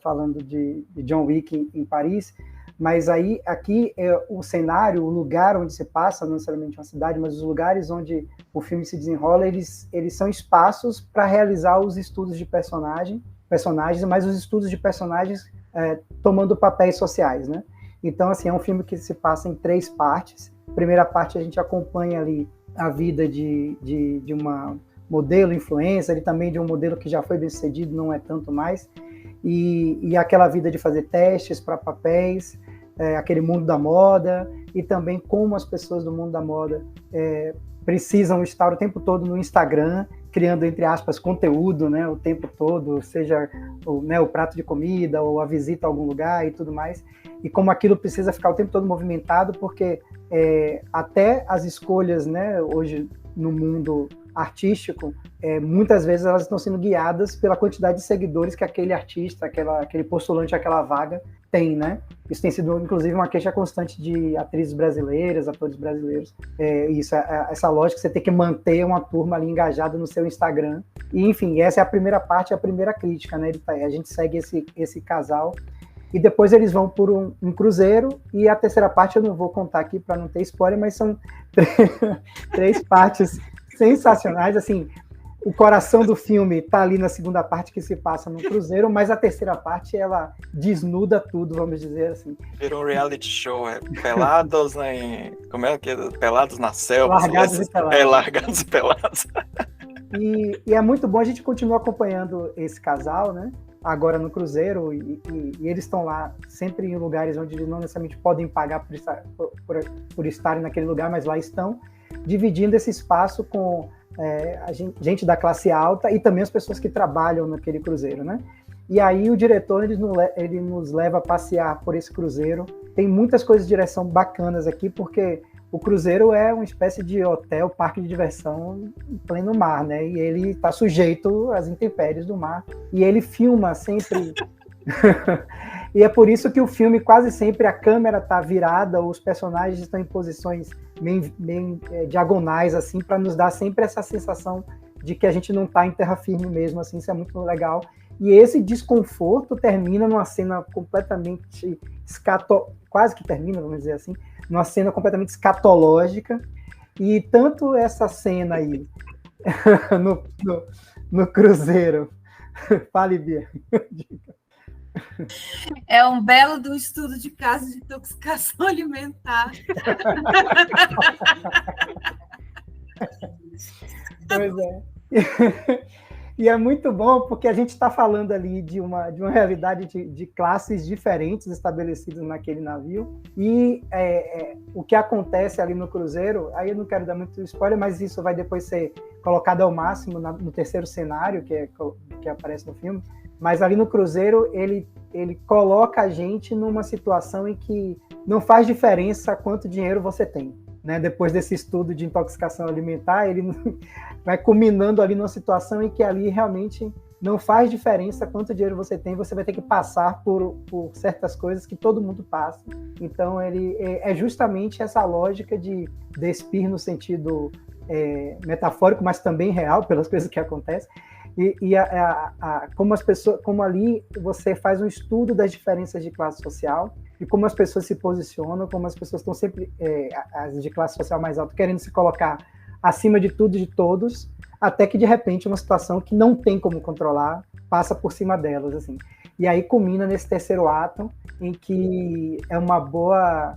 Falando de John Wick em Paris, mas aí aqui o cenário, o lugar onde se passa, não necessariamente uma cidade, mas os lugares onde o filme se desenrola, eles são espaços para realizar os estudos de personagens, mas os estudos de personagens tomando papéis sociais, né? Então, assim, é um filme que se passa em 3 partes. Primeira parte a gente acompanha ali a vida de uma modelo influencer, e também de um modelo que já foi bem sucedido, não é tanto mais, e aquela vida de fazer testes para papéis, aquele mundo da moda, e também como as pessoas do mundo da moda precisam estar o tempo todo no Instagram, criando, entre aspas, conteúdo, né, o tempo todo, seja o prato de comida, ou a visita a algum lugar e tudo mais, e como aquilo precisa ficar o tempo todo movimentado, porque até as escolhas, né, hoje no mundo artístico, muitas vezes elas estão sendo guiadas pela quantidade de seguidores que aquele artista, aquele postulante àquela vaga tem, né? Isso tem sido, inclusive, uma queixa constante de atrizes brasileiras, atores brasileiros. Essa lógica, você tem que manter uma turma ali engajada no seu Instagram. E, enfim, essa é a primeira parte, a primeira crítica, né? A gente segue esse casal e depois eles vão por um cruzeiro, e a terceira parte eu não vou contar aqui para não ter spoiler, mas são 3 partes sensacionais, assim, o coração do filme está ali na segunda parte que se passa no cruzeiro, mas a terceira parte ela desnuda tudo, vamos dizer assim. Virou um reality show, pelados em... Como é que é? Pelados na selva. Largados e pelados. Largados e pelados. E é muito bom, a gente continua acompanhando esse casal, né? Agora no cruzeiro, e eles estão lá sempre em lugares onde eles não necessariamente podem pagar por estarem naquele lugar, mas lá estão, dividindo esse espaço com a gente da classe alta e também as pessoas que trabalham naquele cruzeiro, né? E aí o diretor ele nos leva a passear por esse cruzeiro. Tem muitas coisas de direção bacanas aqui, porque o cruzeiro é uma espécie de hotel, parque de diversão em pleno mar, né? E ele está sujeito às intempéries do mar. E ele filma sempre... E é por isso que o filme, quase sempre, a câmera está virada, os personagens estão em posições bem diagonais, assim, para nos dar sempre essa sensação de que a gente não está em terra firme mesmo, assim, isso é muito legal. E esse desconforto termina numa cena completamente quase que termina, vamos dizer assim, numa cena completamente escatológica. E tanto essa cena aí no cruzeiro... Fale, Bia. É um belo do estudo de casos de intoxicação alimentar. Pois é. E é muito bom porque a gente está falando ali de uma realidade de classes diferentes estabelecidas naquele navio. E o que acontece ali no cruzeiro, aí eu não quero dar muito spoiler, mas isso vai depois ser colocado ao máximo no terceiro cenário que aparece no filme. Mas ali no cruzeiro, ele coloca a gente numa situação em que não faz diferença quanto dinheiro você tem, né? Depois desse estudo de intoxicação alimentar, ele vai culminando ali numa situação em que ali realmente não faz diferença quanto dinheiro você tem, você vai ter que passar por certas coisas que todo mundo passa. Então, ele é justamente essa lógica de despir no sentido metafórico, mas também real, pelas coisas que acontecem. Como ali você faz um estudo das diferenças de classe social e como as pessoas se posicionam, como as pessoas estão sempre, as de classe social mais alta, querendo se colocar acima de tudo e de todos, até que de repente uma situação que não tem como controlar passa por cima delas, assim. E aí culmina nesse terceiro ato, em que é uma boa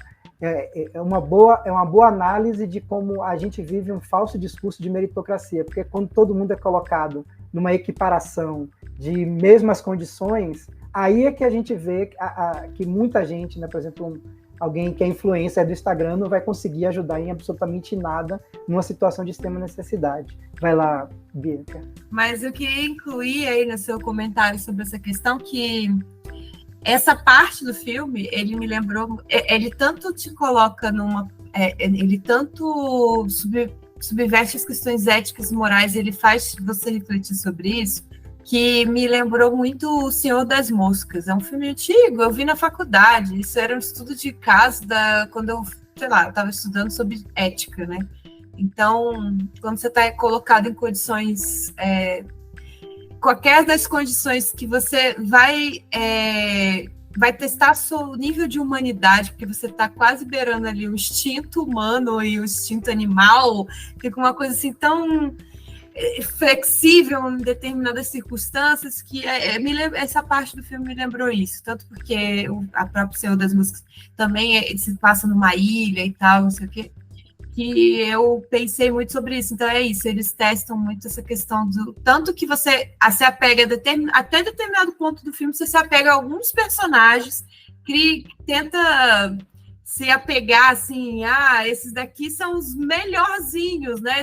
análise de como a gente vive um falso discurso de meritocracia, porque quando todo mundo é colocado numa equiparação de mesmas condições, aí é que a gente vê que muita gente, né, por exemplo, alguém que é influencer do Instagram não vai conseguir ajudar em absolutamente nada numa situação de extrema necessidade. Vai lá, Bianca. Mas eu queria incluir aí no seu comentário sobre essa questão que essa parte do filme, ele me lembrou, ele tanto te coloca ele tanto subverte as questões éticas e morais, ele faz você refletir sobre isso, que me lembrou muito O Senhor das Moscas. É um filme antigo, eu vi na faculdade, isso era um estudo de caso quando eu estava estudando sobre ética, né? Então, quando você está colocado em condições... qualquer das condições que você vai testar seu nível de humanidade, porque você está quase beirando ali o instinto humano e o instinto animal, fica uma coisa assim tão flexível em determinadas circunstâncias que essa parte do filme me lembrou isso, tanto porque a própria Senhor das Músicas também se passa numa ilha e tal, não sei o quê, que eu pensei muito sobre isso. Então é isso, eles testam muito essa questão do tanto que você se apega até determinado ponto do filme, você se apega a alguns personagens, que tenta se apegar assim, esses daqui são os melhorzinhos, né?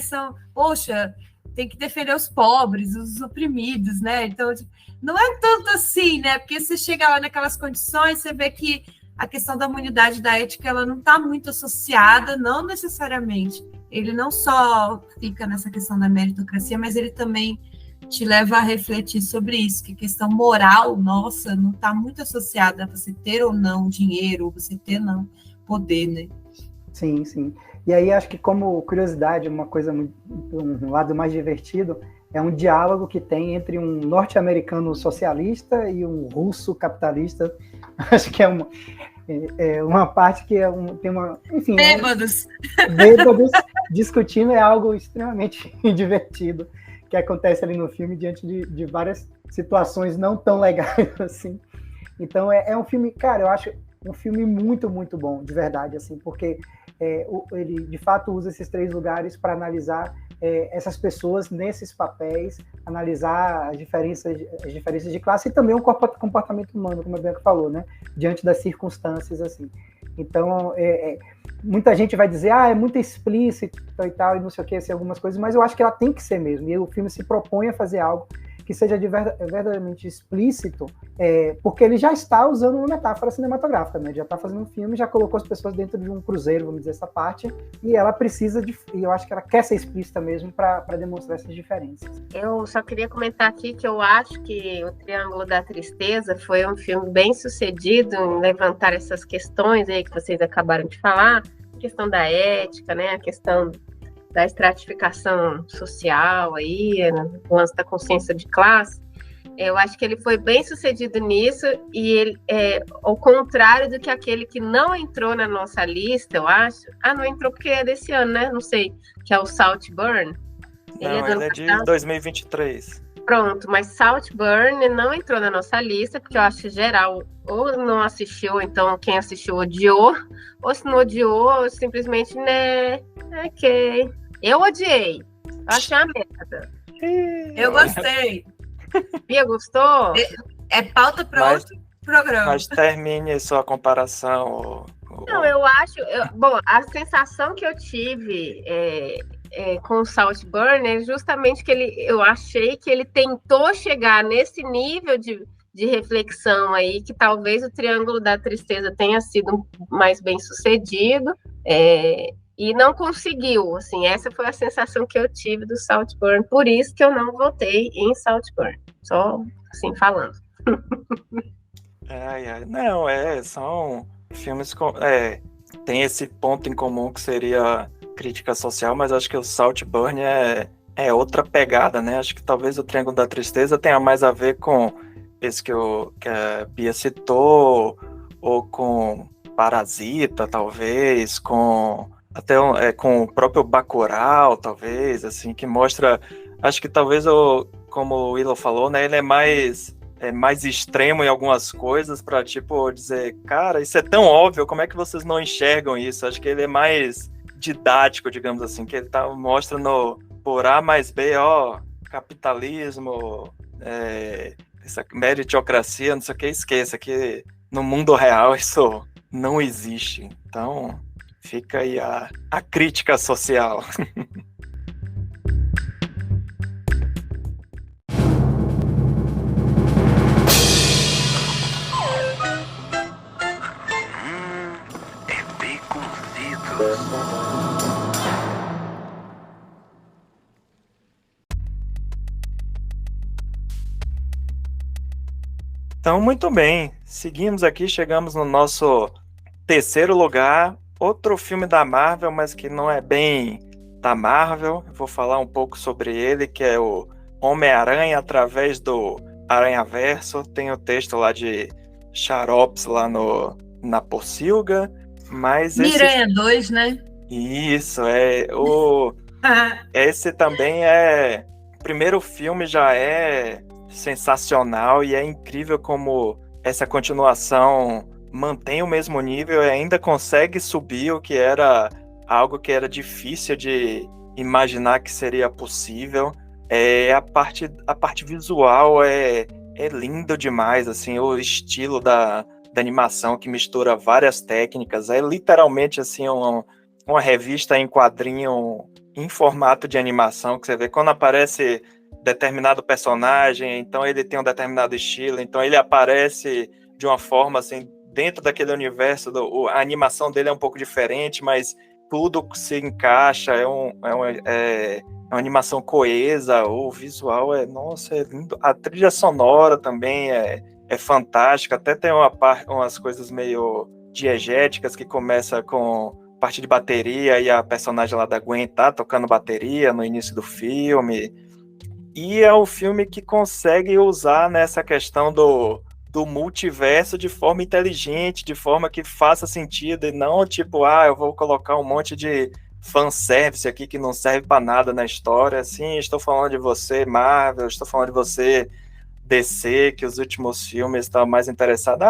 Poxa, tem que defender os pobres, os oprimidos, né? Então, não é tanto assim, né? Porque você chega lá naquelas condições, você vê que a questão da humanidade, da ética, ela não está muito associada, não necessariamente. Ele não só fica nessa questão da meritocracia, mas ele também te leva a refletir sobre isso, que a questão moral, nossa, não está muito associada a você ter ou não dinheiro, ou você ter ou não poder, né? Sim, sim. E aí acho que como curiosidade, um lado mais divertido, é um diálogo que tem entre um norte-americano socialista e um russo capitalista. Acho que Uma parte que tem uma... Enfim, Bêbados. Bêbados discutindo é algo extremamente divertido que acontece ali no filme diante de várias situações não tão legais, assim. Então, é um filme, cara, eu acho um filme muito, muito bom, de verdade, assim, porque ele, de fato, usa esses 3 lugares para analisar essas pessoas nesses papéis, analisar as diferenças de classe e também o comportamento humano, como a Bianca falou, né? Diante das circunstâncias, assim. Então, muita gente vai dizer, é muito explícito e tal, e não sei o que, assim, algumas coisas, mas eu acho que ela tem que ser mesmo, e o filme se propõe a fazer algo que seja verdadeiramente explícito, porque ele já está usando uma metáfora cinematográfica, né? Ele já está fazendo um filme, já colocou as pessoas dentro de um cruzeiro, vamos dizer, essa parte, e ela precisa e eu acho que ela quer ser explícita mesmo para demonstrar essas diferenças. Eu só queria comentar aqui que eu acho que O Triângulo da Tristeza foi um filme bem sucedido em levantar essas questões aí que vocês acabaram de falar, a questão da ética, né? A questão da estratificação social aí, o lance da consciência de classe. Eu acho que ele foi bem sucedido nisso e ele ao contrário do que aquele que não entrou na nossa lista, eu acho. Não entrou porque é desse ano, né? Não sei, que é o Saltburn. Ele é de 2023. Pronto, mas Saltburn não entrou na nossa lista, porque eu acho que geral ou não assistiu, então quem assistiu odiou, ou se não odiou, simplesmente, né? Ok. Eu odiei. Eu achei uma merda. Eu gostei. Bia, gostou? É pauta para outro programa. Mas termine sua comparação. Não, eu acho... bom, a sensação que eu tive com o Saltburn é justamente que eu achei que ele tentou chegar nesse nível de reflexão aí, que talvez o Triângulo da Tristeza tenha sido mais bem sucedido, e não conseguiu, assim, essa foi a sensação que eu tive do Saltburn, por isso que eu não votei em Saltburn, só assim, falando. Não, são filmes tem esse ponto em comum que seria crítica social, mas acho que o Saltburn é outra pegada, né? Acho que talvez o Triângulo da Tristeza tenha mais a ver com esse que a Bia citou, ou com Parasita, talvez, com o próprio Bacurau, talvez, assim, que mostra, acho que talvez, como o Willow falou, né, ele é mais extremo em algumas coisas para, tipo, dizer, cara, isso é tão óbvio, como é que vocês não enxergam isso? Acho que ele é mais didático, digamos assim, que ele mostra por A mais B, capitalismo, essa meritocracia, não sei o que, esqueça que no mundo real isso não existe. Então, fica aí a crítica social. Então, muito bem. Seguimos aqui, chegamos no nosso terceiro lugar. Outro filme da Marvel, mas que não é bem da Marvel. Eu vou falar um pouco sobre ele, que é o Homem-Aranha através do Aranhaverso. Tem o texto lá de Xaropes lá na Pocilga. Mas Miranha 2, né? Isso, esse também o primeiro filme já é sensacional e é incrível como essa continuação mantém o mesmo nível e ainda consegue subir o que era algo que era difícil de imaginar que seria possível. A parte visual é lindo demais, assim, o estilo da animação que mistura várias técnicas, é literalmente assim uma revista em quadrinho em formato de animação, que você vê quando aparece determinado personagem, então ele tem um determinado estilo, então ele aparece de uma forma assim, dentro daquele universo, a animação dele é um pouco diferente, mas tudo se encaixa, é uma animação coesa, o visual é lindo, a trilha sonora também é fantástica, até tem umas coisas meio diegéticas que começa com parte de bateria e a personagem lá da Gwen tá tocando bateria no início do filme. E é um filme que consegue usar nessa questão do do multiverso de forma inteligente, de forma que faça sentido, e não tipo, eu vou colocar um monte de fanservice aqui que não serve para nada na história. Sim, estou falando de você, Marvel, estou falando de você, DC, que os últimos filmes estão mais interessados.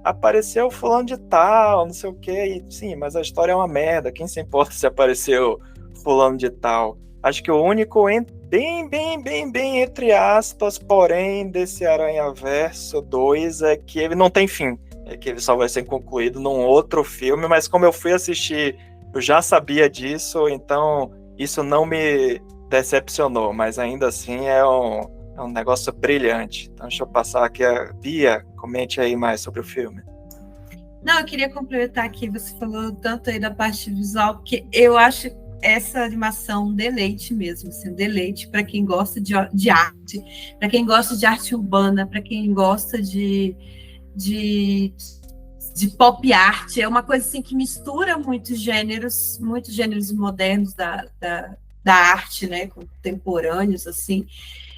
Apareceu fulano de tal, não sei o quê. E, sim, mas a história é uma merda. Quem se importa se apareceu fulano de tal? Acho que o único, bem, entre aspas, porém, desse Aranhaverso 2 é que ele não tem fim. É que ele só vai ser concluído num outro filme, mas como eu fui assistir, eu já sabia disso, então isso não me decepcionou, mas ainda assim é um negócio brilhante. Então deixa eu passar aqui a Bia, comente aí mais sobre o filme. Não, eu queria complementar aqui, você falou tanto aí da parte visual, porque eu acho essa animação um deleite mesmo, assim, um deleite para quem gosta de arte, para quem gosta de arte urbana, para quem gosta de pop art. É uma coisa assim que mistura muitos gêneros modernos da arte, né, contemporâneos, assim.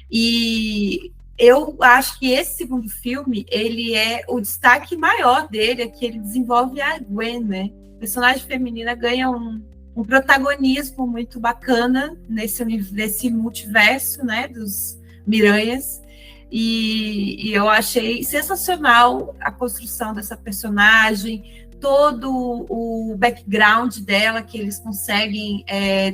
E eu acho que esse segundo filme, ele é o destaque maior dele, é que ele desenvolve a Gwen, né? A personagem feminina ganha um protagonismo muito bacana nesse multiverso, né, dos Miranhas, e eu achei sensacional a construção dessa personagem, todo o background dela, que eles conseguem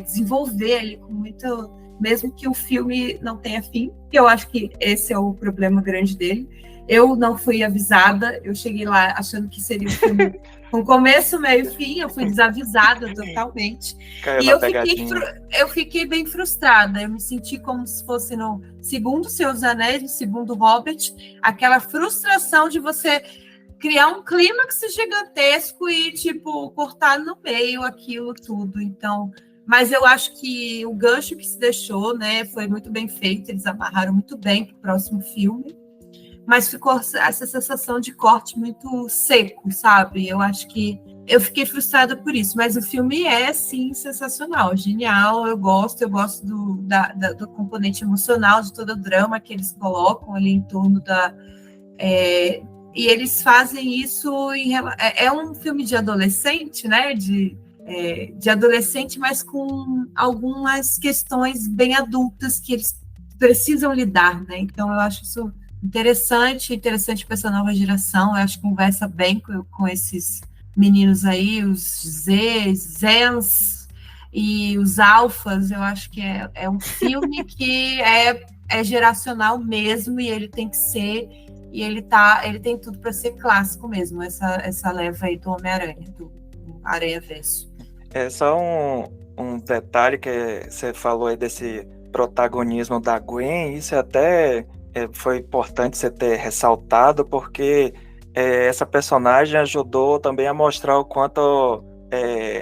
desenvolver ali com muito, mesmo que o filme não tenha fim, que eu acho que esse é o problema grande dele. Eu não fui avisada, eu cheguei lá achando que seria um filme com começo, meio e fim, eu fui desavisada totalmente. E eu fiquei bem frustrada, eu me senti como se fosse no segundo Senhor dos Anéis, no segundo Hobbit, aquela frustração de você criar um clímax gigantesco e, tipo, cortar no meio aquilo tudo. Então, mas eu acho que o gancho que se deixou, né, foi muito bem feito, eles amarraram muito bem para o próximo filme. Mas ficou essa sensação de corte muito seco, sabe? Eu acho que eu fiquei frustrada por isso, mas o filme é, sim, sensacional, genial, eu gosto do componente emocional, de todo o drama que eles colocam ali em torno e eles fazem isso é um filme de adolescente, né? De adolescente, mas com algumas questões bem adultas que eles precisam lidar, né? Então, eu acho isso interessante para essa nova geração. Eu acho que conversa bem com esses meninos aí, os Zens e os Alfas. Eu acho que é um filme que é geracional mesmo, e ele tem que ser, e ele tem tudo para ser clássico mesmo, essa leva aí do Homem-Aranha, do Aranhaverso. É só um detalhe que você falou aí desse protagonismo da Gwen, isso até foi importante você ter ressaltado, porque essa personagem ajudou também a mostrar o quanto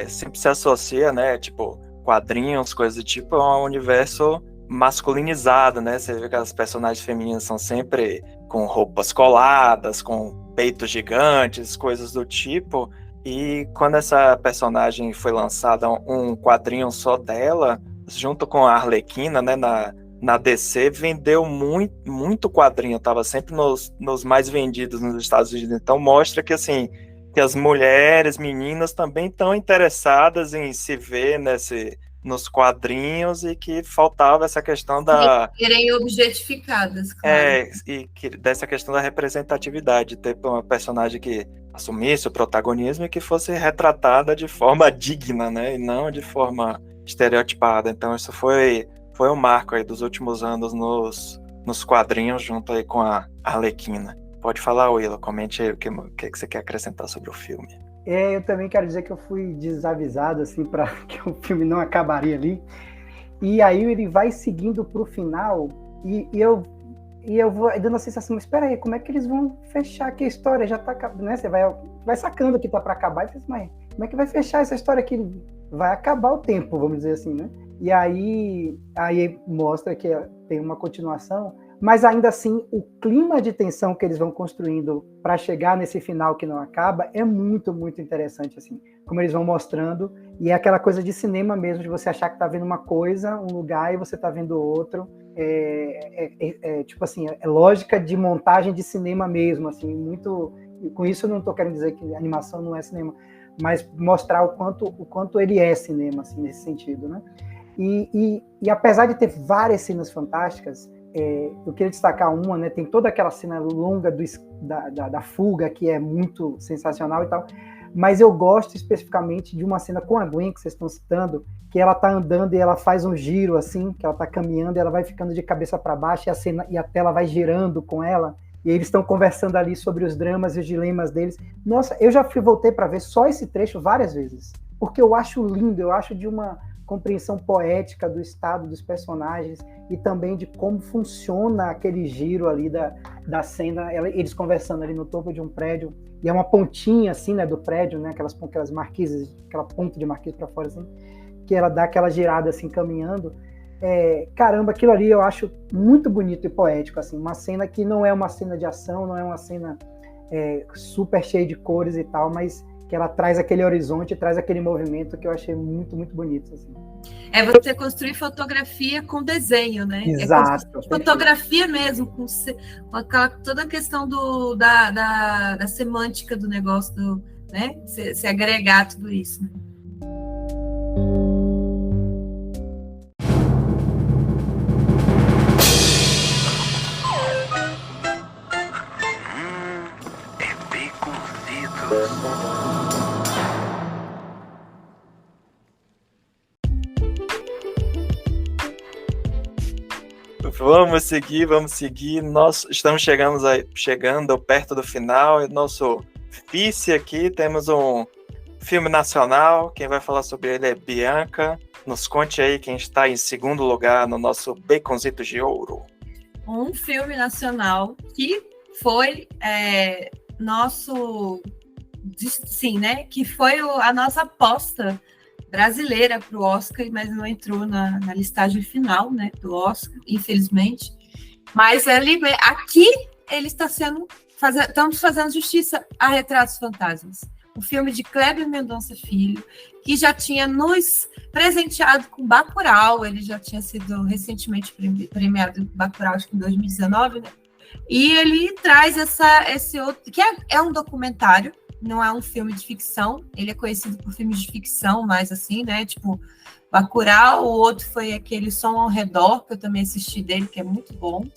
sempre se associa, né, tipo, quadrinhos, coisas do tipo, a um universo masculinizado, né? Você vê que as personagens femininas são sempre com roupas coladas, com peitos gigantes, coisas do tipo. E quando essa personagem foi lançada, um quadrinho só dela, junto com a Arlequina, né, na DC, vendeu muito quadrinho, estava sempre nos mais vendidos nos Estados Unidos. Então mostra que, assim, que as mulheres, meninas também estão interessadas em se ver nos quadrinhos, e que faltava essa questão da... serem objetificadas, claro. E dessa questão da representatividade, ter uma personagem que assumisse o protagonismo e que fosse retratada de forma digna, né, e não de forma estereotipada. Então isso foi um marco aí dos últimos anos nos quadrinhos, junto aí com a Arlequina. Pode falar, Willa, comente aí o que você quer acrescentar sobre o filme. Eu também quero dizer que eu fui desavisado, assim, para que o filme não acabaria ali. E aí ele vai seguindo para o final, e eu vou dando a sensação, mas espera aí, como é que eles vão fechar aqui a história? Já tá, né? Você vai sacando que tá para acabar, e você diz, mas como é que vai fechar essa história aqui? Vai acabar o tempo, vamos dizer assim, né? E aí mostra que tem uma continuação, mas ainda assim o clima de tensão que eles vão construindo para chegar nesse final que não acaba é muito, muito interessante, assim, como eles vão mostrando, e é aquela coisa de cinema mesmo, de você achar que tá vendo uma coisa, um lugar, e você tá vendo outro, tipo assim, é lógica de montagem de cinema mesmo, assim, muito. Com isso eu não estou querendo dizer que a animação não é cinema, mas mostrar o quanto ele é cinema, assim, nesse sentido, né? E apesar de ter várias cenas fantásticas, eu queria destacar uma, né? Tem toda aquela cena longa da fuga, que é muito sensacional e tal, mas eu gosto especificamente de uma cena com a Gwen, que vocês estão citando, que ela tá andando e ela faz um giro, assim, que ela tá caminhando e ela vai ficando de cabeça para baixo e a tela vai girando com ela, e eles estão conversando ali sobre os dramas e os dilemas deles. Nossa, eu já voltei para ver só esse trecho várias vezes, porque eu acho lindo, eu acho de uma compreensão poética do estado dos personagens e também de como funciona aquele giro ali da cena, eles conversando ali no topo de um prédio, e é uma pontinha assim, né, do prédio, né, aquelas marquises, aquela ponta de marquise para fora assim, que ela dá aquela girada assim, caminhando. Caramba, aquilo ali eu acho muito bonito e poético, assim, uma cena que não é uma cena de ação, não é uma cena super cheia de cores e tal, mas que ela traz aquele horizonte, traz aquele movimento que eu achei muito, muito bonito. Assim. Você construir fotografia com desenho, né? Exato. Fotografia mesmo, com toda a questão da semântica do negócio, né? Se agregar tudo isso. Né? Vamos seguir. Nós estamos chegando perto do final. E nosso vice aqui, temos um filme nacional. Quem vai falar sobre ele é Bianca. Nos conte aí quem está em segundo lugar no nosso Baconzitos de Ouro. Um filme nacional que foi nosso... Sim, né? Que foi a nossa aposta brasileira para o Oscar, mas não entrou na listagem final, né, do Oscar, infelizmente. Mas aqui ele está estamos fazendo justiça a Retratos Fantasmas, um filme de Kleber Mendonça Filho, que já tinha nos presenteado com Bacurau, ele já tinha sido recentemente premiado em Bacurau, acho que em 2019, né? E ele traz esse outro, que é um documentário, não é um filme de ficção, ele é conhecido por filmes de ficção, mais assim, né, tipo Bacurau, o outro foi aquele Som ao Redor, que eu também assisti dele, que é muito bom,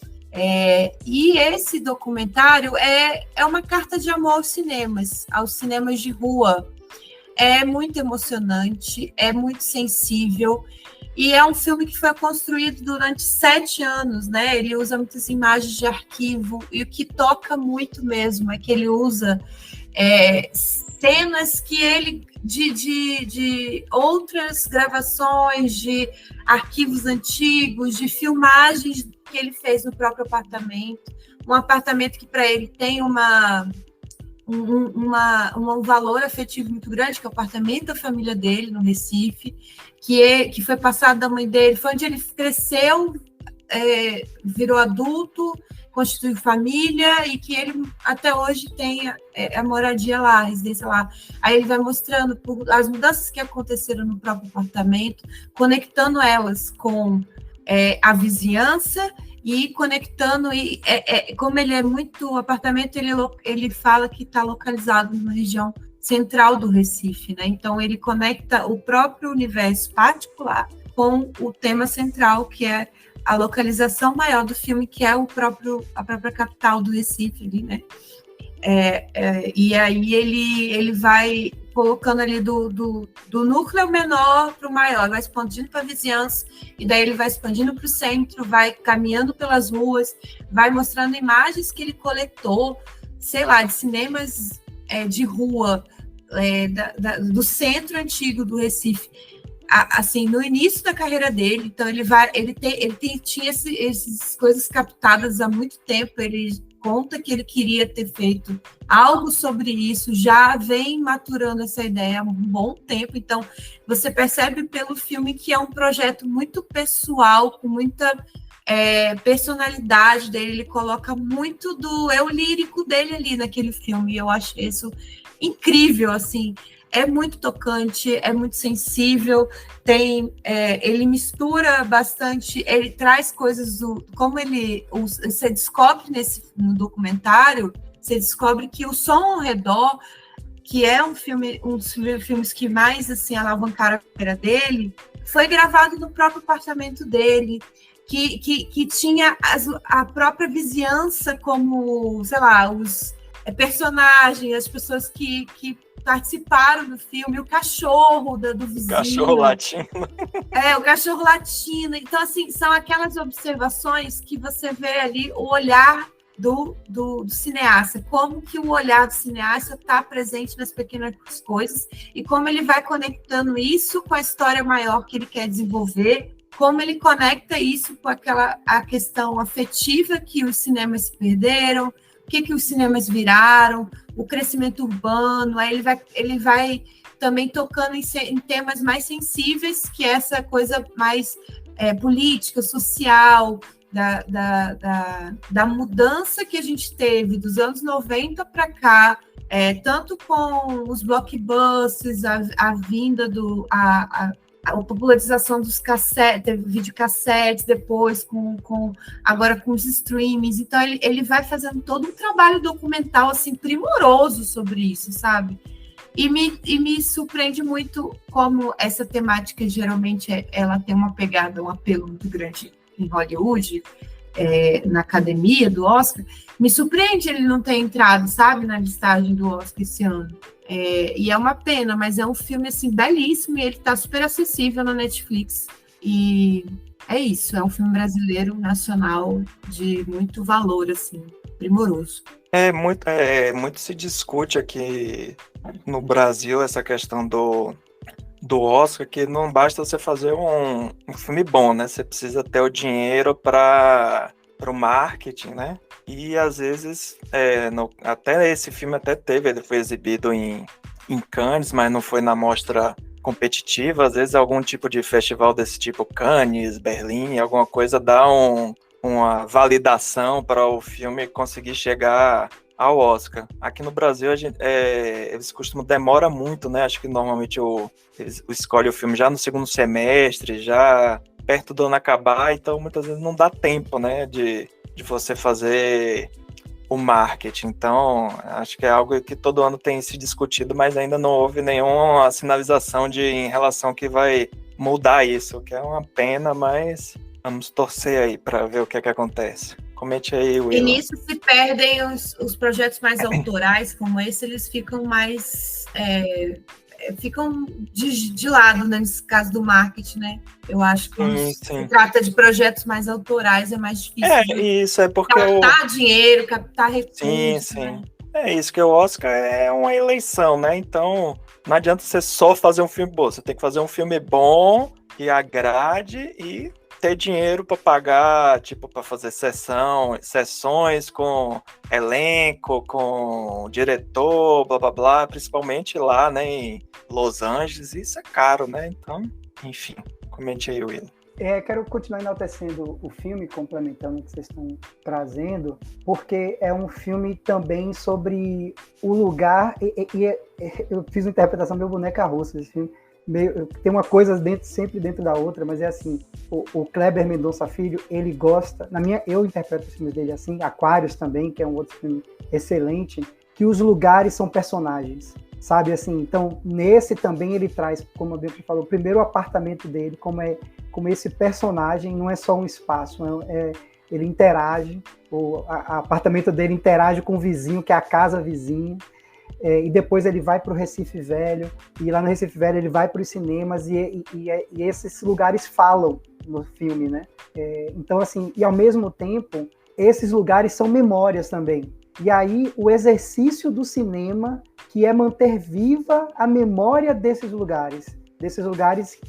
e esse documentário é uma carta de amor aos cinemas de rua, é muito emocionante, é muito sensível, e é um filme que foi construído durante 7 anos, né, ele usa muitas imagens de arquivo, e o que toca muito mesmo é que ele usa cenas que ele de outras gravações, de arquivos antigos, de filmagens que ele fez no próprio apartamento, um apartamento que para ele tem um valor afetivo muito grande, que é o apartamento da família dele no Recife, que foi passado da mãe dele, foi onde ele cresceu, virou adulto, constituiu família e que ele até hoje tem a moradia lá, a residência lá. Aí ele vai mostrando as mudanças que aconteceram no próprio apartamento, conectando elas com a vizinhança e conectando, como ele é muito apartamento, ele fala que está localizado na região central do Recife, né? Então ele conecta o próprio universo particular com o tema central, que é a localização maior do filme, que é a própria capital do Recife, ali, né? E aí ele vai colocando ali do núcleo menor para o maior, vai expandindo para a vizinhança, e daí ele vai expandindo para o centro, vai caminhando pelas ruas, vai mostrando imagens que ele coletou, sei lá, de cinemas de rua, do centro antigo do Recife, assim, no início da carreira dele. Então tinha essas coisas captadas há muito tempo, ele conta que ele queria ter feito algo sobre isso, já vem maturando essa ideia há um bom tempo, então você percebe pelo filme que é um projeto muito pessoal, com muita personalidade dele, ele coloca muito do eu lírico dele ali naquele filme, e eu acho isso incrível, assim. é muito tocante, é muito sensível, ele mistura bastante, ele traz coisas você descobre no documentário, você descobre que o som ao redor, que é um dos filmes que mais assim alavancaram a carreira dele, foi gravado no próprio apartamento dele, que tinha a própria vizinhança como, sei lá, os personagens, as pessoas que participaram do filme, o cachorro do vizinho. Cachorro latino. O cachorro latino. Então, assim, são aquelas observações que você vê ali o olhar do cineasta, como que o olhar do cineasta está presente nas pequenas coisas e como ele vai conectando isso com a história maior que ele quer desenvolver, como ele conecta isso com a questão afetiva que os cinemas perderam, o que os cinemas viraram, o crescimento urbano. Aí ele vai também tocando em temas mais sensíveis, que é essa coisa mais política, social, da mudança que a gente teve dos anos 90 para cá, tanto com os blockbusters, a vinda a popularização dos videocassetes, depois agora com os streamings. Então ele vai fazendo todo um trabalho documental assim primoroso sobre isso, sabe? E me surpreende muito como essa temática geralmente ela tem uma pegada, um apelo muito grande em Hollywood, na academia do Oscar. Me surpreende ele não ter entrado, sabe, na listagem do Oscar esse ano. E é uma pena, mas é um filme assim, belíssimo, e ele está super acessível na Netflix. E é isso, é um filme brasileiro, nacional, de muito valor, assim, primoroso. Muito se discute aqui no Brasil essa questão do Oscar, que não basta você fazer um filme bom, né? Você precisa ter o dinheiro para o marketing, né? E às vezes, até esse filme ele foi exibido em Cannes, mas não foi na mostra competitiva. Às vezes algum tipo de festival desse tipo, Cannes, Berlim, alguma coisa dá uma validação para o filme conseguir chegar ao Oscar. Aqui no Brasil, eles costumam demora muito, né? Acho que normalmente eles escolhem o filme já no segundo semestre, já perto do ano acabar, então muitas vezes não dá tempo, né, de você fazer o marketing. Então, acho que é algo que todo ano tem se discutido, mas ainda não houve nenhuma sinalização em relação que vai mudar isso, que é uma pena, mas vamos torcer aí para ver o que é que acontece. Comente aí, Will. E nisso se perdem os projetos mais autorais, como esse, eles ficam mais... ficam de lado, né, nesse caso do marketing, né? Eu acho que quando se trata de projetos mais autorais é mais difícil. Isso é porque captar dinheiro, captar recursos. Sim. Né? É isso, que o Oscar é uma eleição, né? Então, não adianta você só fazer um filme bom. Você tem que fazer um filme bom, que agrade e ter dinheiro para pagar, tipo, para fazer sessões com elenco, com diretor, blá blá blá, principalmente lá, né, em Los Angeles. Isso é caro, né? Então, enfim, comente aí, Will. Quero continuar enaltecendo o filme, complementando o que vocês estão trazendo, porque é um filme também sobre o lugar, eu fiz uma interpretação meio boneca-russa desse filme, tem uma coisa sempre dentro da outra, mas é assim, o Kleber Mendonça Filho, ele gosta, eu interpreto os filmes dele assim, Aquários também, que é um outro filme excelente, que os lugares são personagens, sabe, assim, então nesse também ele traz, como a Bianca falou, primeiro o apartamento dele, como esse personagem não é só um espaço, ele interage, o apartamento dele interage com o vizinho, que é a casa vizinha, e depois ele vai para o Recife Velho, e lá no Recife Velho ele vai para os cinemas, e esses lugares falam no filme, né? Então, assim, e ao mesmo tempo, esses lugares são memórias também. E aí, o exercício do cinema, que é manter viva a memória desses lugares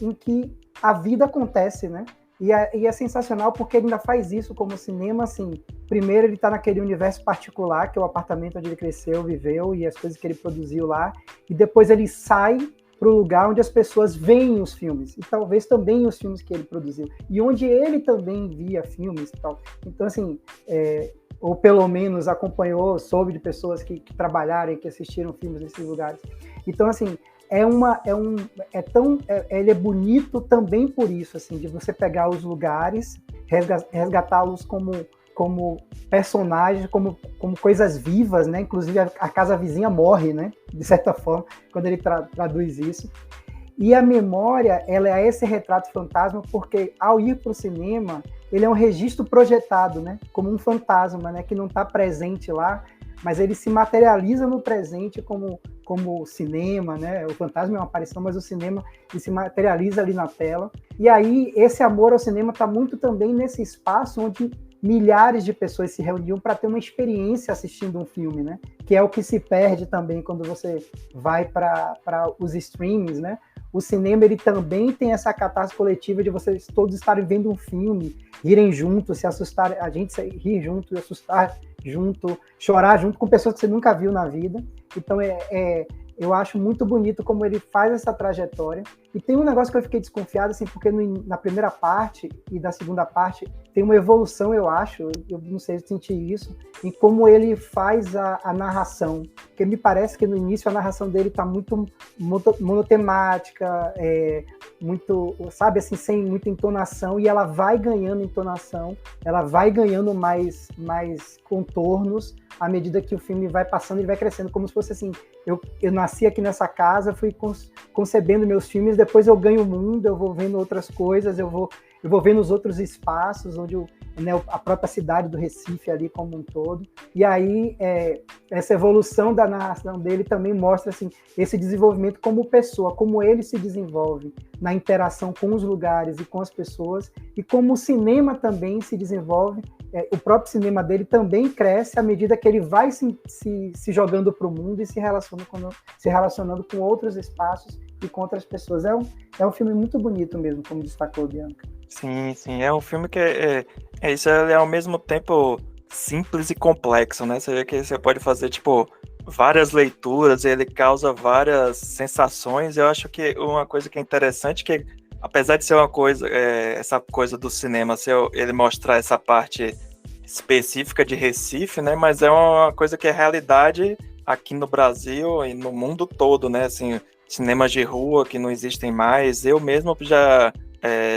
em que a vida acontece, né? E é sensacional porque ele ainda faz isso como cinema, assim, primeiro ele está naquele universo particular, que é o apartamento onde ele cresceu, viveu, e as coisas que ele produziu lá, e depois ele sai para o lugar onde as pessoas veem os filmes, e talvez também os filmes que ele produziu, e onde ele também via filmes e tal. Então, assim, ou pelo menos acompanhou, soube de pessoas que trabalharam e que assistiram filmes nesses lugares. Então, assim, ele é bonito também por isso, assim, de você pegar os lugares, resgatá-los como personagens, como coisas vivas, né? Inclusive a casa vizinha morre, né? De certa forma, quando ele traduz isso. E a memória, ela é esse retrato fantasma, porque ao ir para o cinema, ele é um registro projetado, né? Como um fantasma, né? Que não está presente lá, mas ele se materializa no presente como cinema, né? O fantasma é uma aparição, mas o cinema ele se materializa ali na tela. E aí, esse amor ao cinema está muito também nesse espaço onde milhares de pessoas se reuniam para ter uma experiência assistindo um filme, né? Que é o que se perde também quando você vai para os streamings, né? O cinema, ele também tem essa catarse coletiva de vocês todos estarem vendo um filme, rirem juntos, se assustar, a gente rir junto, assustar junto, chorar junto com pessoas que você nunca viu na vida. Então, eu acho muito bonito como ele faz essa trajetória. E tem um negócio que eu fiquei desconfiado, assim, porque na primeira parte e da segunda parte tem uma evolução, eu acho, eu não sei se eu senti isso, em como ele faz a narração. Porque me parece que no início a narração dele está muito monotemática, muito, sabe, assim, sem muita entonação, e ela vai ganhando entonação, ela vai ganhando mais contornos à medida que o filme vai passando, ele vai crescendo, como se fosse assim, eu nasci aqui nessa casa, fui concebendo meus filmes, depois eu ganho o mundo, eu vou vendo outras coisas, eu vou vendo os outros espaços, onde a própria cidade do Recife ali como um todo. E aí, essa evolução da narração dele também mostra assim, esse desenvolvimento como pessoa, como ele se desenvolve na interação com os lugares e com as pessoas, e como o cinema também se desenvolve. O próprio cinema dele também cresce à medida que ele vai se jogando para o mundo e se relacionando com outros espaços e com outras pessoas. É um filme muito bonito mesmo, como destacou Bianca. Sim, é um filme que isso, ele é ao mesmo tempo simples e complexo, né? Você vê que você pode fazer, tipo, várias leituras e ele causa várias sensações. Eu acho que uma coisa que é interessante, que apesar de ser uma coisa, essa coisa do cinema, ele mostrar essa parte específica de Recife, né? Mas é uma coisa que é realidade aqui no Brasil e no mundo todo, né? Assim, cinemas de rua que não existem mais. Eu mesmo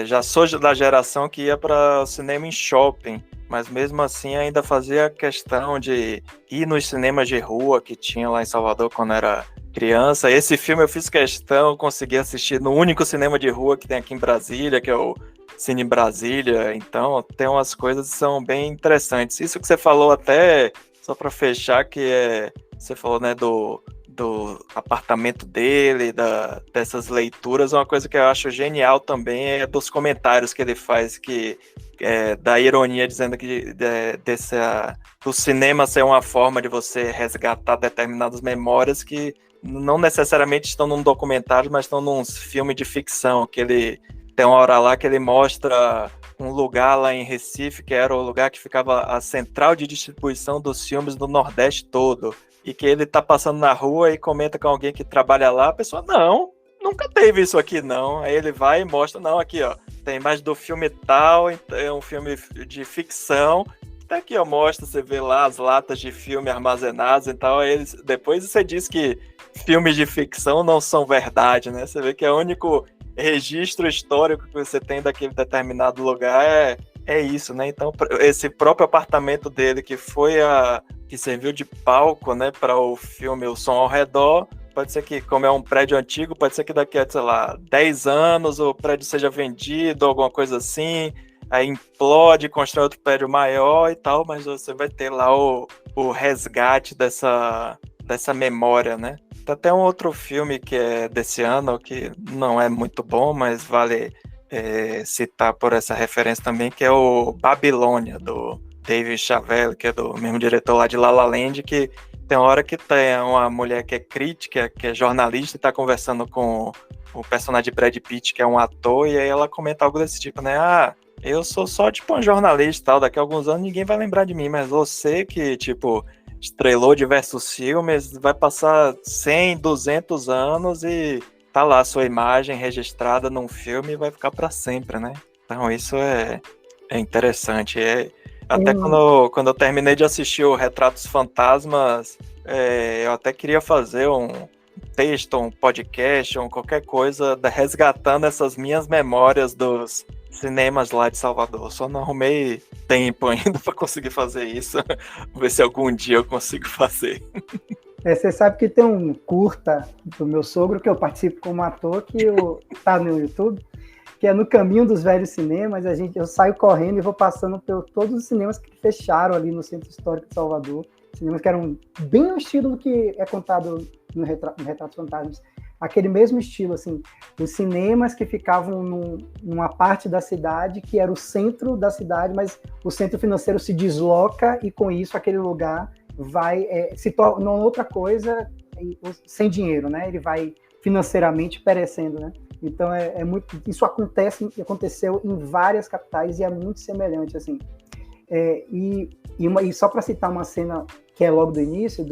já sou da geração que ia para o cinema em shopping, mas mesmo assim ainda fazia questão de ir nos cinemas de rua que tinha lá em Salvador quando era criança. Esse filme eu fiz questão, consegui assistir no único cinema de rua que tem aqui em Brasília, que é o Cine Brasília. Então tem umas coisas que são bem interessantes. Isso que você falou até, só para fechar, você falou, né, do apartamento dele, dessas leituras, uma coisa que eu acho genial também é dos comentários que ele faz, da ironia, dizendo que do cinema ser uma forma de você resgatar determinadas memórias que não necessariamente estão num documentário, mas estão num filme de ficção, que ele tem uma hora lá que ele mostra um lugar lá em Recife, que era o lugar que ficava a central de distribuição dos filmes do Nordeste todo, e que ele tá passando na rua e comenta com alguém que trabalha lá, a pessoa, não, nunca teve isso aqui não. Aí ele vai e mostra, não, aqui ó, tem imagem do filme tal, é um filme de ficção, até aqui ó, mostra, você vê lá as latas de filme armazenadas e tal, aí depois você diz que filmes de ficção não são verdade, né? Você vê que o único registro histórico que você tem daquele determinado lugar é isso, né? Então, esse próprio apartamento dele, que serviu de palco, né, para o filme O Som ao Redor, pode ser que, como é um prédio antigo, pode ser que daqui a, sei lá, 10 anos o prédio seja vendido, alguma coisa assim, aí implode, constrói outro prédio maior e tal, mas você vai ter lá o resgate dessa memória, né? Tem até um outro filme que é desse ano, que não é muito bom, mas vale citar por essa referência também, que é o Babilônia, do David Chazelle, que é do mesmo diretor lá de La La Land, que tem uma hora que tem uma mulher que é crítica, que é jornalista, e tá conversando com o personagem de Brad Pitt, que é um ator, e aí ela comenta algo desse tipo, né? Ah, eu sou só, tipo, um jornalista e tal, daqui a alguns anos ninguém vai lembrar de mim, mas você que, tipo, estrelou diversos filmes, vai passar 100, 200 anos e tá lá a sua imagem registrada num filme e vai ficar para sempre, né? Então isso é interessante. Até quando eu terminei de assistir o Retratos Fantasmas, eu até queria fazer um texto, um podcast, ou qualquer coisa, resgatando essas minhas memórias dos cinemas lá de Salvador. Só não arrumei tempo ainda para conseguir fazer isso. Vou ver se algum dia eu consigo fazer. Você sabe que tem um curta do meu sogro, que eu participo como ator, que tá no YouTube, que é No Caminho dos Velhos Cinemas. Eu saio correndo e vou passando por todos os cinemas que fecharam ali no Centro Histórico de Salvador. Cinemas que eram bem no estilo do que é contado no Retratos Fantasmas. Aquele mesmo estilo, assim, os cinemas que ficavam numa parte da cidade que era o centro da cidade, mas o centro financeiro se desloca e com isso aquele lugar vai se torna outra coisa sem dinheiro, né? Ele vai financeiramente perecendo, né? Então isso aconteceu em várias capitais e é muito semelhante, assim. E só para citar uma cena que é logo do início,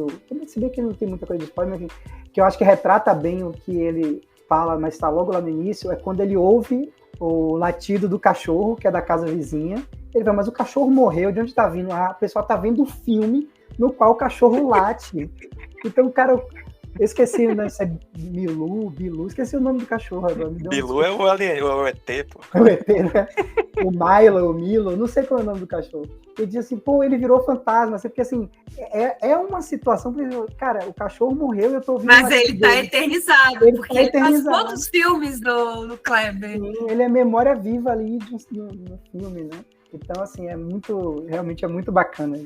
se bem que não tem muita coisa de spoiler, mas que eu acho que retrata bem o que ele fala, mas está logo lá no início, é quando ele ouve o latido do cachorro, que é da casa vizinha. Ele vai, mas o cachorro morreu, de onde está vindo? A pessoa está vendo um filme no qual o cachorro late. Então, cara, eu esqueci, né? Isso é Bilu, esqueci o nome do cachorro agora. Bilu é o ET, pô. O ET, né? O Milo, não sei qual é o nome do cachorro. Ele diz assim, pô, ele virou fantasma, porque assim, é uma situação, cara, o cachorro morreu e eu tô ouvindo... Mas ele tá eternizado, porque ele faz todos os filmes do Kleber. Sim, ele é memória viva ali no filme, né? Então, assim, realmente é muito bacana.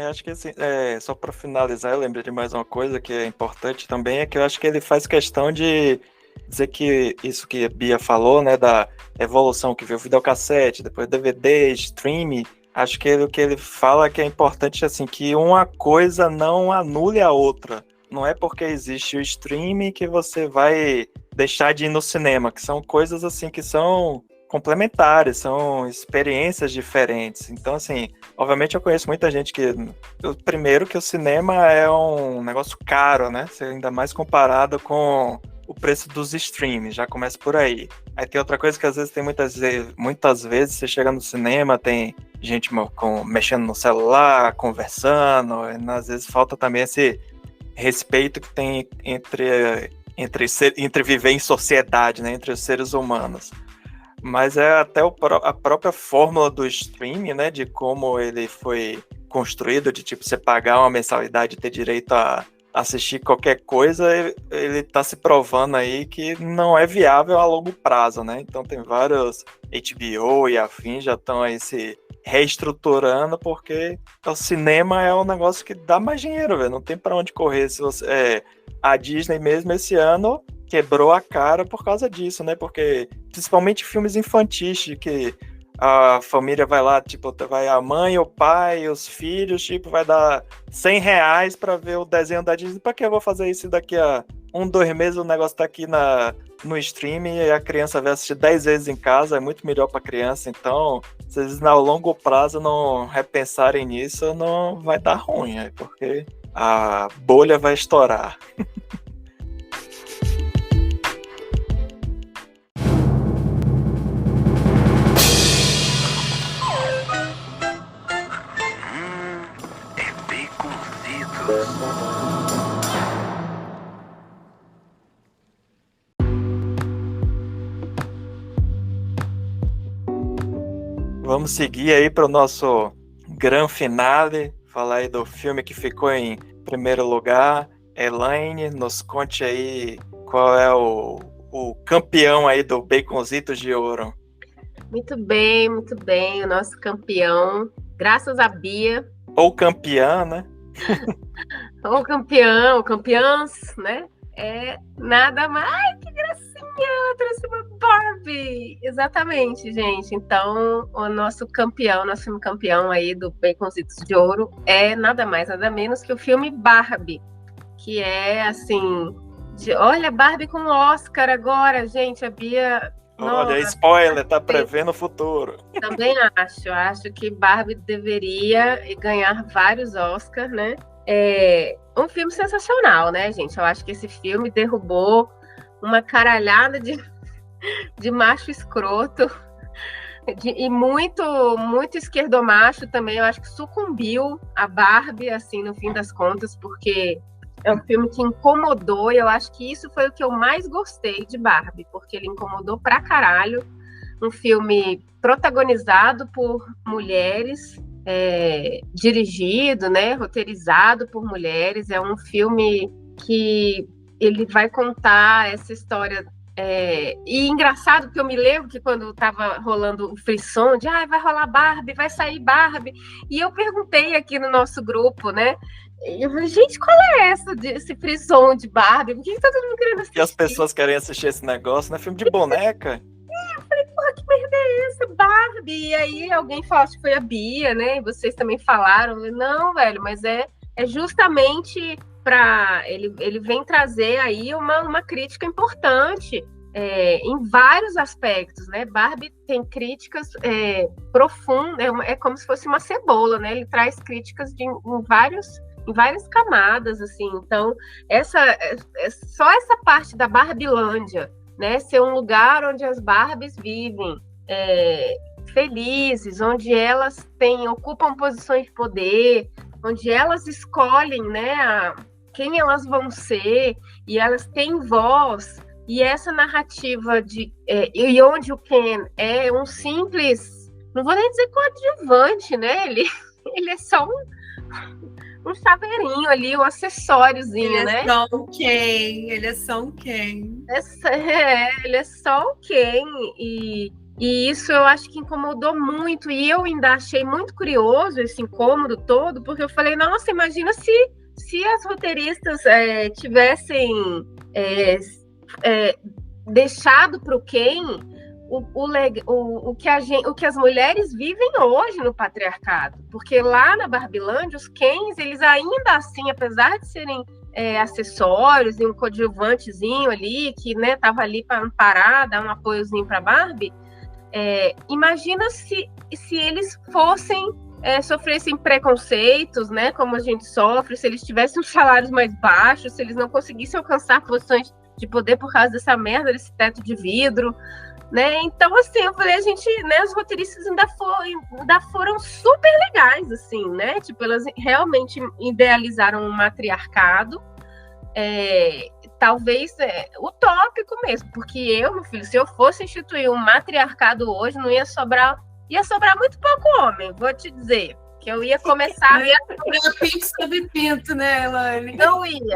Acho que assim, só para finalizar, eu lembrei de mais uma coisa que é importante também, é que eu acho que ele faz questão de dizer que isso que a Bia falou, né, da evolução que veio o videocassete, depois DVD, streaming, acho que o que ele fala que é importante, assim, que uma coisa não anule a outra. Não é porque existe o streaming que você vai deixar de ir no cinema, que são coisas, assim, que são complementares, são experiências diferentes. Então, assim, obviamente eu conheço muita gente primeiro que o cinema é um negócio caro, né? Ainda mais comparado com o preço dos streams, já começa por aí. Aí tem outra coisa que às vezes tem muitas vezes você chega no cinema, tem gente mexendo no celular, conversando, e às vezes falta também esse respeito que tem entre viver em sociedade, né? Entre os seres humanos. Mas é até a própria fórmula do streaming, né, de como ele foi construído, de tipo, você pagar uma mensalidade e ter direito a assistir qualquer coisa, ele tá se provando aí que não é viável a longo prazo, né? Então tem vários HBO e afins já estão aí se reestruturando, porque o cinema é um negócio que dá mais dinheiro, velho, não tem para onde correr. A Disney mesmo esse ano quebrou a cara por causa disso, né? Porque principalmente filmes infantis, que a família vai lá, tipo, vai a mãe, o pai, os filhos, tipo, vai dar R$100 pra ver o desenho da Disney. Pra que eu vou fazer isso daqui a 1-2 meses? O negócio tá aqui no streaming e a criança vai assistir 10 vezes em casa, é muito melhor pra criança. Então, se eles no longo prazo não repensarem nisso, não vai dar ruim, porque a bolha vai estourar. Vamos seguir aí para o nosso grande finale, falar aí do filme que ficou em primeiro lugar. Elaine, nos conte aí qual é o campeão aí do Baconzitos de Ouro. Muito bem, o nosso campeão, graças a Bia. Ou campeã, né? Ou campeãs, né? É nada mais. Ai, que gracinha, ela trouxe uma Barbie. Exatamente, gente. Então, o nosso filme campeão aí do Baconzitos de Ouro é nada mais, nada menos que o filme Barbie, que é assim, olha, Barbie com Oscar agora, gente, a Bia... Olha, spoiler, tá prevendo o futuro. Também acho que Barbie deveria ganhar vários Oscars, né? É um filme sensacional, né, gente? Eu acho que esse filme derrubou uma caralhada de macho escroto e muito esquerdomacho também. Eu acho que sucumbiu a Barbie, assim, no fim das contas, porque é um filme que incomodou, e eu acho que isso foi o que eu mais gostei de Barbie, porque ele incomodou pra caralho. Um filme protagonizado por mulheres, dirigido, né, roteirizado por mulheres. É um filme que ele vai contar essa história. E engraçado que eu me lembro que quando estava rolando o frisson de vai rolar Barbie, vai sair Barbie, e eu perguntei aqui no nosso grupo, né? Eu falei, gente, qual é esse frisson de Barbie? Por que tá todo mundo querendo assistir? E as pessoas querem assistir esse negócio, não é filme de boneca? Eu falei, porra, que merda é essa, Barbie? E aí alguém falou, acho que foi a Bia, né? E vocês também falaram. Eu falei, não, velho, mas é justamente para ele vem trazer aí uma crítica importante em vários aspectos, né? Barbie tem críticas profundas, é como se fosse uma cebola, né? Ele traz críticas em várias camadas, assim. Então, só essa parte da Barbilândia, né? Ser um lugar onde as Barbies vivem felizes, onde elas ocupam posições de poder, onde elas escolhem, né, quem elas vão ser, e elas têm voz, e essa narrativa e onde o Ken é um simples, não vou nem dizer coadjuvante, né? Ele é só um chaveirinho ali, um acessóriozinho, né? Ele é só um Ken, ele é só um Ken. Ele é só um Ken, e isso eu acho que incomodou muito, e eu ainda achei muito curioso esse incômodo todo, porque eu falei, nossa, imagina se as roteiristas tivessem deixado para o Ken o que as mulheres vivem hoje no patriarcado, porque lá na Barbilândia, os Kens, eles ainda assim, apesar de serem acessórios e um coadjuvantezinho ali, que, né, tava ali para amparar, dar um apoiozinho para Barbie, imagina se eles sofressem preconceitos, né, como a gente sofre, se eles tivessem os salários mais baixos, se eles não conseguissem alcançar posições de poder por causa dessa merda, desse teto de vidro, né? Então, assim, eu falei, né, os roteiristas ainda foram super legais, assim, né? Tipo, elas realmente idealizaram um matriarcado, talvez utópico mesmo, porque meu filho, se eu fosse instituir um matriarcado hoje, não ia sobrar muito pouco homem, vou te dizer. Que eu ia começar... Eu ia comprar pinto sobre pinto, né, Elaine?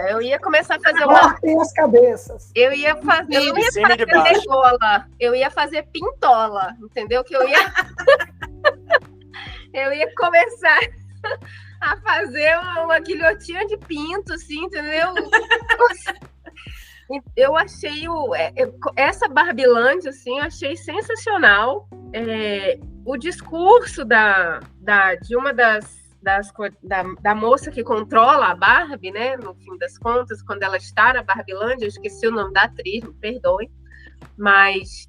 Eu ia começar a fazer Cortem as cabeças. Eu ia fazer degola, eu ia fazer pintola, entendeu? Que eu ia começar a fazer uma guilhotina de pinto, assim, entendeu? Eu achei essa Barbilândia, assim, eu achei sensacional. O discurso de uma da moça que controla a Barbie, né? No fim das contas, quando ela está na Barbilândia, eu esqueci o nome da atriz, me perdoe, mas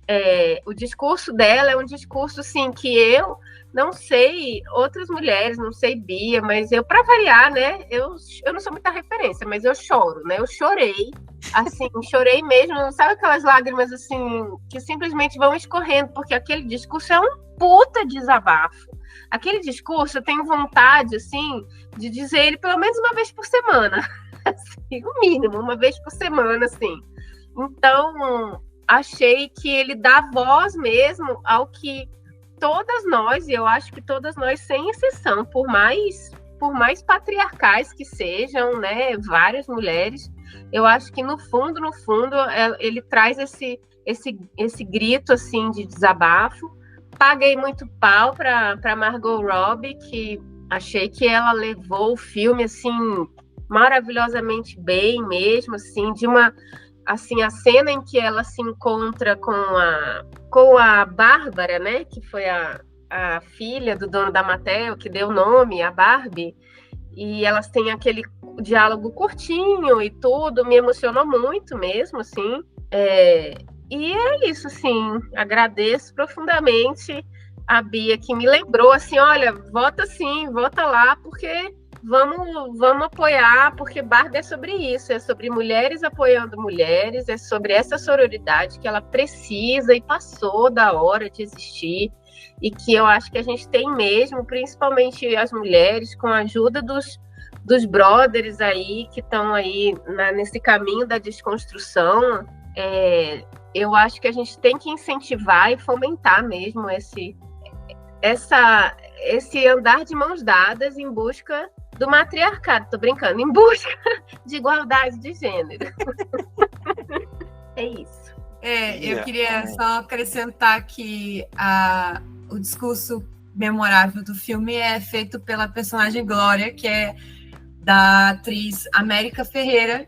o discurso dela é um discurso, assim, que eu não sei outras mulheres, não sei Bia, mas eu, para variar, né? Eu não sou muita referência, mas eu choro, né? Eu chorei, assim, chorei mesmo, sabe aquelas lágrimas, assim, que simplesmente vão escorrendo, porque aquele discurso é um puta desabafo. Aquele discurso eu tenho vontade, assim, de dizer ele pelo menos uma vez por semana, assim, o mínimo, uma vez por semana, assim. Então, achei que ele dá voz mesmo ao que todas nós, e eu acho que todas nós, sem exceção, por mais patriarcais que sejam, né, várias mulheres, eu acho que no fundo, ele traz esse grito, assim, de desabafo. Paguei muito pau para Margot Robbie, que achei que ela levou o filme, assim, maravilhosamente bem mesmo, assim, assim, a cena em que ela se encontra com a Bárbara, né, que foi a filha do dono da Mattel, que deu nome à Barbie, e elas têm aquele diálogo curtinho e tudo, me emocionou muito mesmo, assim, e é isso, assim, agradeço profundamente a Bia, que me lembrou, assim, olha, vota sim, vota lá, porque vamos apoiar, porque Barbie é sobre isso, é sobre mulheres apoiando mulheres, é sobre essa sororidade que ela precisa e passou da hora de existir, e que eu acho que a gente tem mesmo, principalmente as mulheres, com a ajuda dos dos brothers aí que estão aí nesse caminho da desconstrução. Eu acho que a gente tem que incentivar e fomentar mesmo esse andar de mãos dadas em busca do matriarcado, tô brincando, em busca de igualdade de gênero. É isso. Eu queria só acrescentar que o discurso memorável do filme é feito pela personagem Glória, que é da atriz América Ferreira.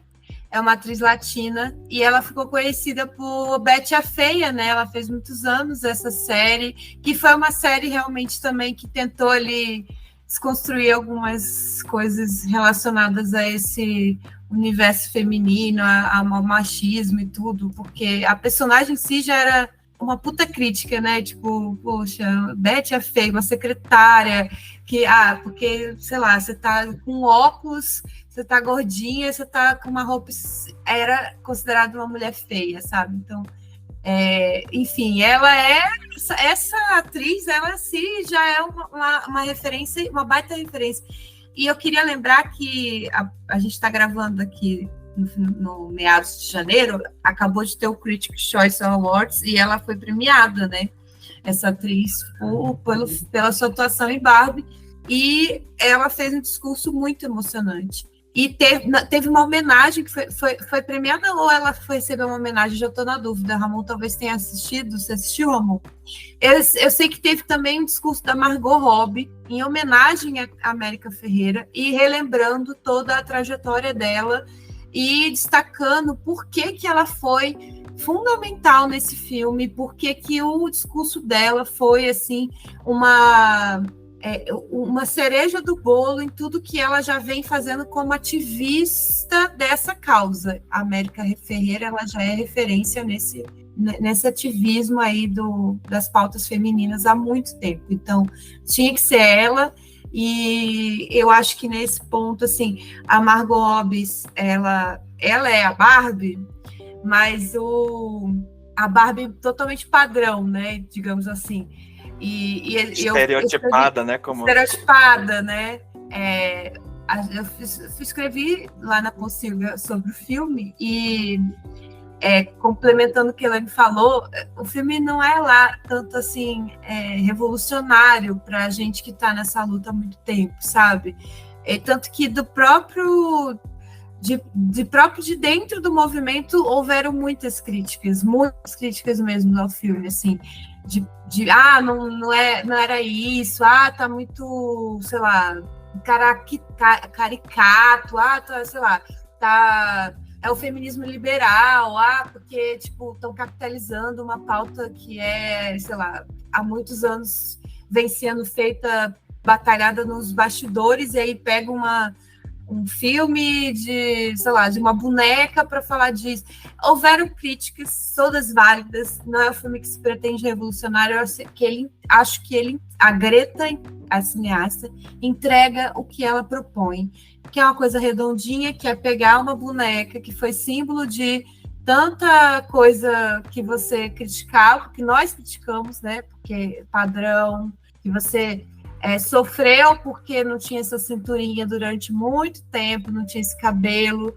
É uma atriz latina e ela ficou conhecida por Betty a Feia, né? Ela fez muitos anos essa série, que foi uma série realmente também que tentou ali desconstruir algumas coisas relacionadas a esse universo feminino, ao machismo e tudo, porque a personagem em si já era uma puta crítica, né? Tipo, poxa, Betty a Feia, uma secretária que, porque, sei lá, você tá com óculos, você tá gordinha, você tá com uma roupa, era considerada uma mulher feia, sabe? Então, enfim, ela essa atriz, ela sim já é uma referência, uma baita referência. E eu queria lembrar que a gente está gravando aqui no meados de janeiro, acabou de ter o Critics' Choice Awards e ela foi premiada, né? Essa atriz pela sua atuação em Barbie, e ela fez um discurso muito emocionante. E teve uma homenagem que foi premiada, ou ela foi receber uma homenagem? Já estou na dúvida. Ramon talvez tenha assistido. Você assistiu, Ramon? Eu sei que teve também um discurso da Margot Robbie em homenagem à América Ferreira e relembrando toda a trajetória dela e destacando por que ela foi fundamental nesse filme, por que o discurso dela foi assim uma cereja do bolo em tudo que ela já vem fazendo como ativista dessa causa. A América Ferreira, ela já é referência nesse ativismo aí das pautas femininas há muito tempo. Então, tinha que ser ela, e eu acho que nesse ponto, assim, a Margot Robbie, ela é a Barbie, mas a Barbie totalmente padrão, né, digamos assim. Estereotipada, né? Estereotipada, né? Eu escrevi lá na Pocilga sobre o filme e, complementando o que a Elaine falou, o filme não é lá tanto assim revolucionário para a gente que está nessa luta há muito tempo, sabe? Tanto que de dentro do movimento houveram muitas críticas mesmo ao filme, assim, não era isso, tá muito, sei lá, caricato, sei lá, é o feminismo liberal, porque, tipo, estão capitalizando uma pauta que sei lá, há muitos anos vem sendo feita, batalhada nos bastidores, e aí pega um filme de, sei lá, de uma boneca para falar disso. Houveram críticas, todas válidas, não é um filme que se pretende revolucionário, acho que a Greta, a cineasta, entrega o que ela propõe, que é uma coisa redondinha, que é pegar uma boneca que foi símbolo de tanta coisa que você criticava, que nós criticamos, né, porque padrão, que você sofreu porque não tinha essa cinturinha durante muito tempo, não tinha esse cabelo.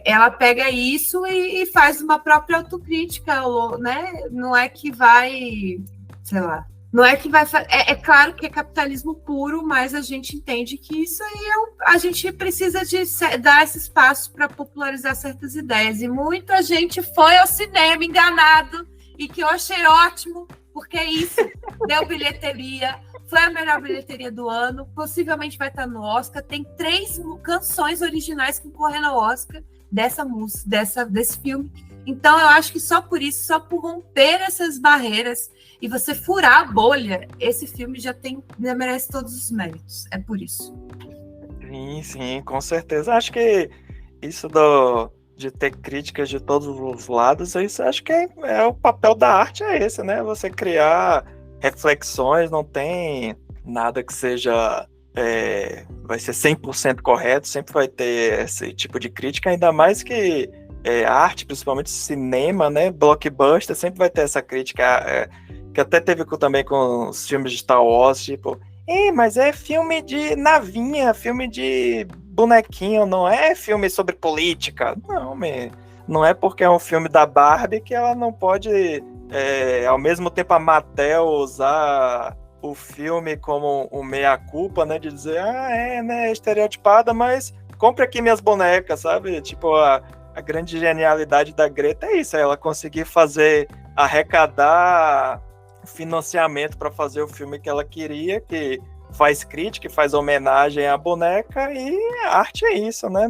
Ela pega isso e faz uma própria autocrítica, né? Não é que vai, sei lá, não é que vai. Claro que é capitalismo puro, mas a gente entende que isso aí a gente precisa de dar esse espaço para popularizar certas ideias. E muita gente foi ao cinema enganado, e que eu achei ótimo, porque isso deu bilheteria. Foi a melhor bilheteria do ano, possivelmente vai estar no Oscar. Tem 3 canções originais concorrendo ao Oscar desse filme. Então, eu acho que só por isso, só por romper essas barreiras e você furar a bolha, esse filme já merece todos os méritos. É por isso. Sim, com certeza. Acho que isso de ter críticas de todos os lados, isso acho que é o papel da arte, esse, né? Você criar reflexões, não tem nada que seja vai ser 100% correto, sempre vai ter esse tipo de crítica, ainda mais que arte, principalmente cinema, né, blockbuster, sempre vai ter essa crítica, que até teve também com os filmes de Star Wars, tipo, Mas é filme de navinha, filme de bonequinho, não é filme sobre política. Não é porque é um filme da Barbie que ela não pode, ao mesmo tempo, a Mattel usar o filme como um meia-culpa, né? De dizer, né, estereotipada, mas compre aqui minhas bonecas, sabe? Tipo, a grande genialidade da Greta é isso, ela conseguir arrecadar financiamento para fazer o filme que ela queria, que faz crítica, faz homenagem à boneca, e a arte é isso, né?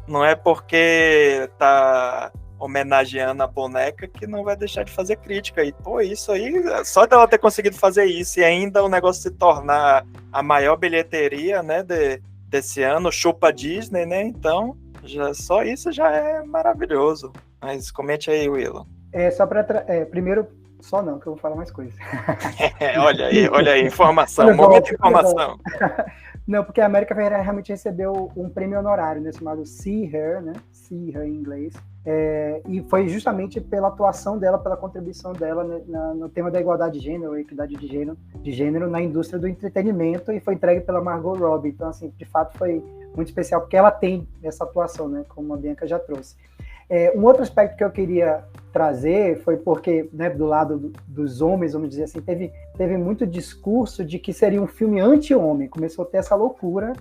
Não é porque tá homenageando a boneca que não vai deixar de fazer crítica. E, pô, isso aí, só dela ter conseguido fazer isso e ainda o negócio se tornar a maior bilheteria, né, desse ano, chupa Disney, né? Então, só isso já é maravilhoso. Mas comente aí, Willow. Só para primeiro, só não, que eu vou falar mais coisas. Olha aí, informação, momento de informação. Não, porque a América Ferreira realmente recebeu um prêmio honorário, né, chamado See Her, né? See Her em inglês. E foi justamente pela atuação dela, pela contribuição dela, né, no tema da igualdade de gênero, equidade de gênero na indústria do entretenimento, e foi entregue pela Margot Robbie. Então, assim, de fato foi muito especial, porque ela tem essa atuação, né, como a Bianca já trouxe. Um outro aspecto que eu queria trazer foi porque, né, do lado dos homens, vamos dizer assim, teve muito discurso de que seria um filme anti-homem. Começou a ter essa loucura,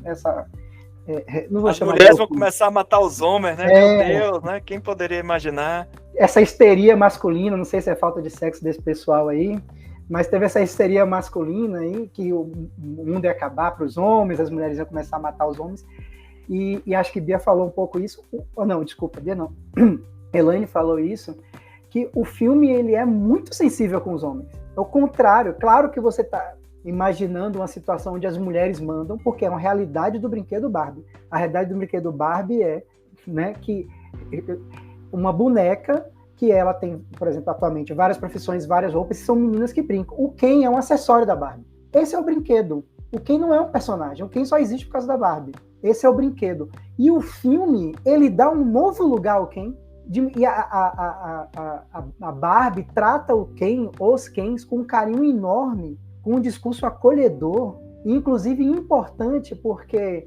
não vou As chamar mulheres vão começar a matar os homens, né? Meu Deus, né? Quem poderia imaginar? Essa histeria masculina, não sei se é falta de sexo desse pessoal aí, mas teve essa histeria masculina aí, que o mundo ia acabar para os homens, as mulheres iam começar a matar os homens. E acho que Bia falou um pouco isso, não, desculpa, Bia não, Elaine falou isso, que o filme ele é muito sensível com os homens. Ao contrário, claro que você está imaginando uma situação onde as mulheres mandam, porque é uma realidade do brinquedo Barbie. A realidade do brinquedo Barbie é, né, que uma boneca que ela tem, por exemplo, atualmente, várias profissões, várias roupas, são meninas que brincam. O Ken é um acessório da Barbie. Esse é o brinquedo. O Ken não é um personagem. O Ken só existe por causa da Barbie. Esse é o brinquedo. E o filme, ele dá um novo lugar ao Ken. E a Barbie trata o Ken, os Kens, com um carinho enorme, com um discurso acolhedor, e inclusive importante, porque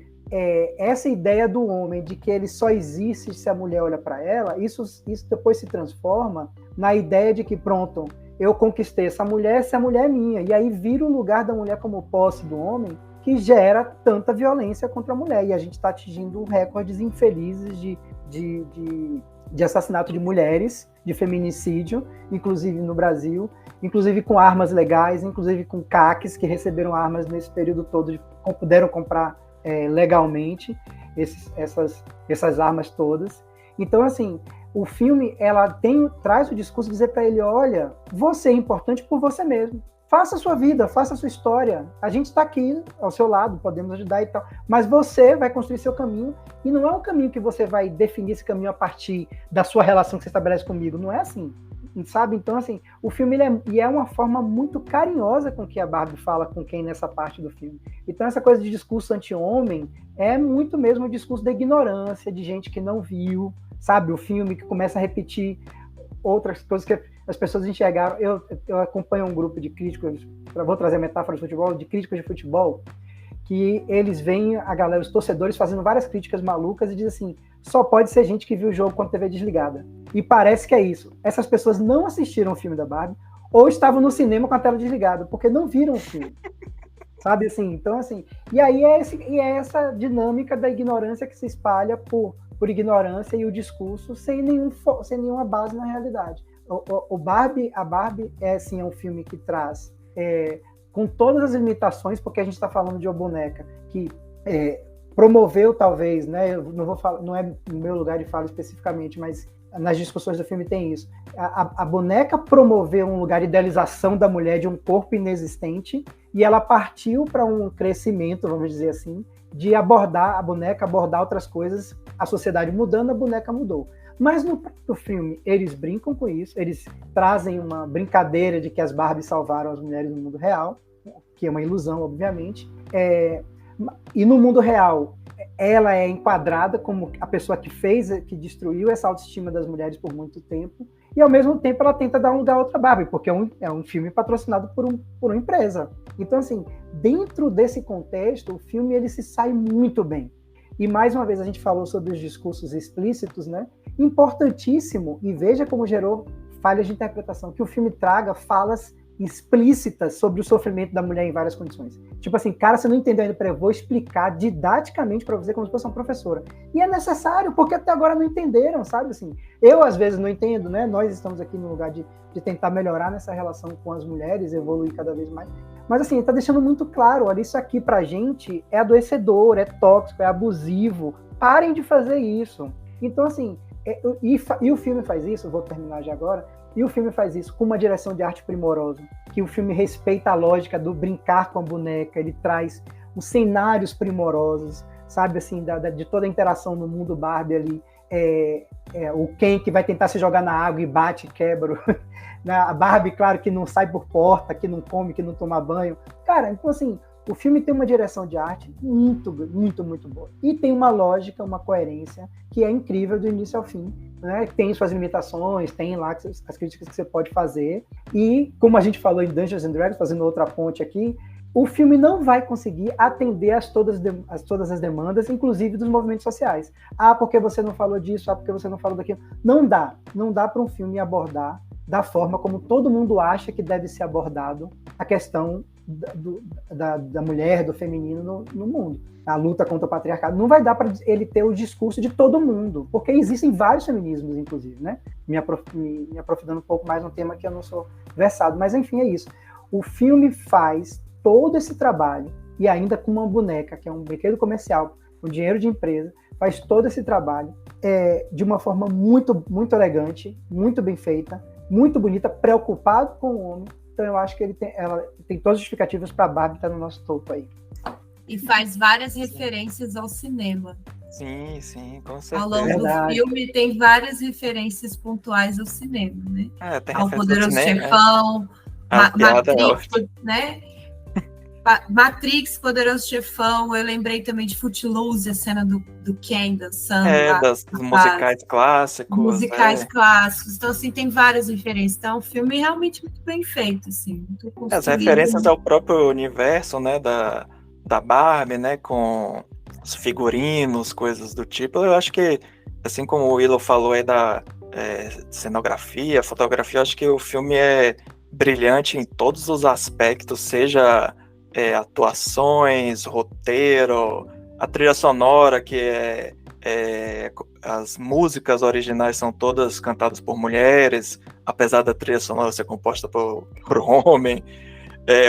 essa ideia do homem de que ele só existe se a mulher olha para ela, isso depois se transforma na ideia de que, pronto, eu conquistei essa mulher é minha. E aí vira o lugar da mulher como posse do homem, que gera tanta violência contra a mulher. E a gente está atingindo recordes infelizes de assassinato de mulheres, de feminicídio, inclusive no Brasil, inclusive com armas legais, inclusive com CACs que receberam armas nesse período todo, puderam comprar legalmente essas armas todas. Então, assim, o filme traz o discurso de dizer para ele, olha, você é importante por você mesmo. Faça a sua vida, faça a sua história. A gente está aqui ao seu lado, podemos ajudar e tal. Mas você vai construir seu caminho, e não é um caminho que você vai definir esse caminho a partir da sua relação que você estabelece comigo. Não é assim, sabe? Então, assim, o filme é uma forma muito carinhosa com que a Barbie fala com quem nessa parte do filme. Então, essa coisa de discurso anti-homem é muito mesmo o discurso da ignorância, de gente que não viu, sabe? O filme que começa a repetir outras coisas que as pessoas enxergaram. Eu acompanho um grupo de críticos, vou trazer a metáfora de futebol, de críticos de futebol, que eles veem a galera, os torcedores, fazendo várias críticas malucas e dizem assim, só pode ser gente que viu o jogo com a TV desligada. E parece que é isso. Essas pessoas não assistiram o filme da Barbie ou estavam no cinema com a tela desligada, porque não viram o filme. Sabe assim? Então, assim, e aí é essa dinâmica da ignorância que se espalha por ignorância e o discurso sem nenhuma base na realidade. A Barbie é um filme que traz, com todas as limitações, porque a gente está falando de uma boneca que promoveu, talvez, né? Eu não vou falar, não é no meu lugar de fala especificamente, mas nas discussões do filme tem isso. A boneca promoveu um lugar de idealização da mulher, de um corpo inexistente, e ela partiu para um crescimento, vamos dizer assim, de abordar a boneca, abordar outras coisas, a sociedade mudando, a boneca mudou. Mas no próprio filme, eles brincam com isso, eles trazem uma brincadeira de que as Barbies salvaram as mulheres no mundo real, que é uma ilusão, obviamente. E no mundo real, ela é enquadrada como a pessoa que destruiu essa autoestima das mulheres por muito tempo, e ao mesmo tempo ela tenta dar um lugar a outra Barbie, porque é um filme patrocinado por uma empresa. Então, assim, dentro desse contexto, o filme ele se sai muito bem. E mais uma vez a gente falou sobre os discursos explícitos, né? Importantíssimo, e veja como gerou falhas de interpretação, que o filme traga falas explícitas sobre o sofrimento da mulher em várias condições. Tipo assim, cara, você não entendeu ainda, eu vou explicar didaticamente para você como se fosse uma professora. E é necessário, porque até agora não entenderam, sabe? Assim, eu às vezes não entendo, né? Nós estamos aqui no lugar de tentar melhorar nessa relação com as mulheres, evoluir cada vez mais. Mas assim, tá deixando muito claro, olha, isso aqui pra gente é adoecedor, é tóxico, é abusivo. Parem de fazer isso. Então, assim, e o filme faz isso, vou terminar já agora, e o filme faz isso com uma direção de arte primorosa, que o filme respeita a lógica do brincar com a boneca, ele traz os cenários primorosos, sabe, assim, de toda a interação no mundo Barbie ali, o Ken que vai tentar se jogar na água e bate e quebra, a Barbie, claro, que não sai por porta, que não come, que não toma banho. Cara, então assim, o filme tem uma direção de arte muito, muito, muito boa. E tem uma lógica, uma coerência que é incrível do início ao fim, né? Tem suas limitações, tem lá as críticas que você pode fazer. E, como a gente falou em Dungeons and Dragons, fazendo outra ponte aqui, o filme não vai conseguir atender todas as demandas, inclusive dos movimentos sociais. Ah, porque você não falou disso? Ah, porque você não falou daquilo? Não dá para um filme abordar da forma como todo mundo acha que deve ser abordado a questão da mulher, do feminino no mundo. A luta contra o patriarcado. Não vai dar para ele ter o discurso de todo mundo, porque existem vários feminismos, inclusive, né? Me aprofundando um pouco mais no tema que eu não sou versado, mas enfim, é isso. O filme faz todo esse trabalho, e ainda com uma boneca, que é um brinquedo comercial, com dinheiro de empresa, faz todo esse trabalho de uma forma muito, muito elegante, muito bem feita, muito bonita, preocupado com o homem. Então eu acho que ela tem todas as justificativas para a Barbie estar no nosso topo aí. E faz várias referências ao cinema. Sim, com certeza. Ao longo do filme tem várias referências pontuais ao cinema, né? Tem ao Poderoso cinema, Chefão, Matrix, né? Matrix, Poderoso Chefão. Eu lembrei também de Footloose, a cena do Ken dançando. Das musicais clássicos. Musicais clássicos. Então, assim, tem várias referências. Então, é um filme realmente muito bem feito, assim. Muito as referências ao próprio universo, né, da Barbie, né, com os figurinos, coisas do tipo. Eu acho que, assim como o Willow falou aí da cenografia, fotografia, eu acho que o filme é brilhante em todos os aspectos, seja atuações, roteiro, a trilha sonora, que as músicas originais são todas cantadas por mulheres, apesar da trilha sonora ser composta por homem.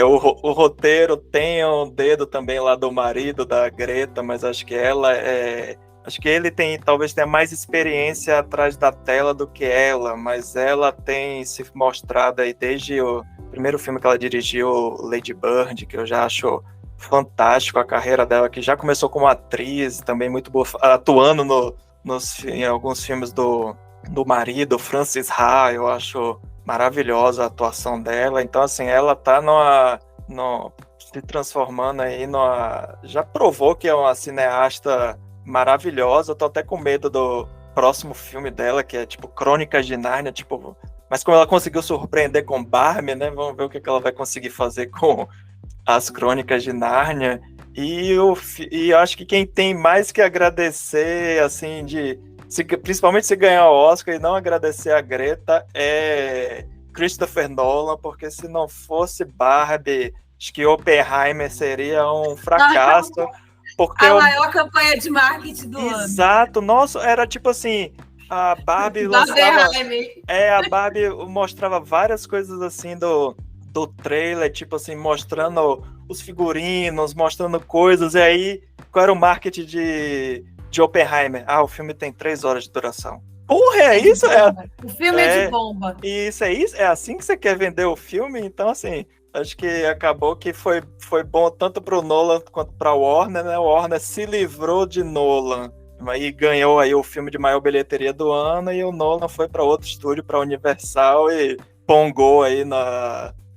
O roteiro tem um dedo também lá do marido da Greta, mas acho que acho que ele talvez tenha mais experiência atrás da tela do que ela, mas ela tem se mostrado aí desde o primeiro filme que ela dirigiu, Lady Bird, que eu já acho fantástico a carreira dela, que já começou como atriz, também muito boa, atuando em alguns filmes do marido, Francis Ha, eu acho maravilhosa a atuação dela. Então, assim, ela tá se transformando aí já provou que é uma cineasta maravilhosa. Eu tô até com medo do próximo filme dela, que é tipo Crônicas de Nárnia, tipo, mas como ela conseguiu surpreender com Barbie, né? Vamos ver o que ela vai conseguir fazer com as Crônicas de Nárnia. E eu acho que quem tem mais que agradecer, assim, principalmente se ganhar o Oscar, e não agradecer a Greta, é Christopher Nolan, porque se não fosse Barbie, acho que Oppenheimer seria um fracasso. Porque a maior campanha de marketing do ano. Exato, nossa, era tipo assim, a Barbie mostrava várias coisas assim do trailer, tipo assim, mostrando os figurinos, mostrando coisas, e aí, qual era o marketing de Oppenheimer? O filme tem 3 horas de duração. Porra, é isso? O filme é de bomba. Isso é isso? É assim que você quer vender o filme? Então, assim, acho que acabou que foi bom tanto para o Nolan quanto para a Warner, né? O Warner se livrou de Nolan e ganhou aí o filme de maior bilheteria do ano, e o Nolan foi para outro estúdio, para Universal, e pongou aí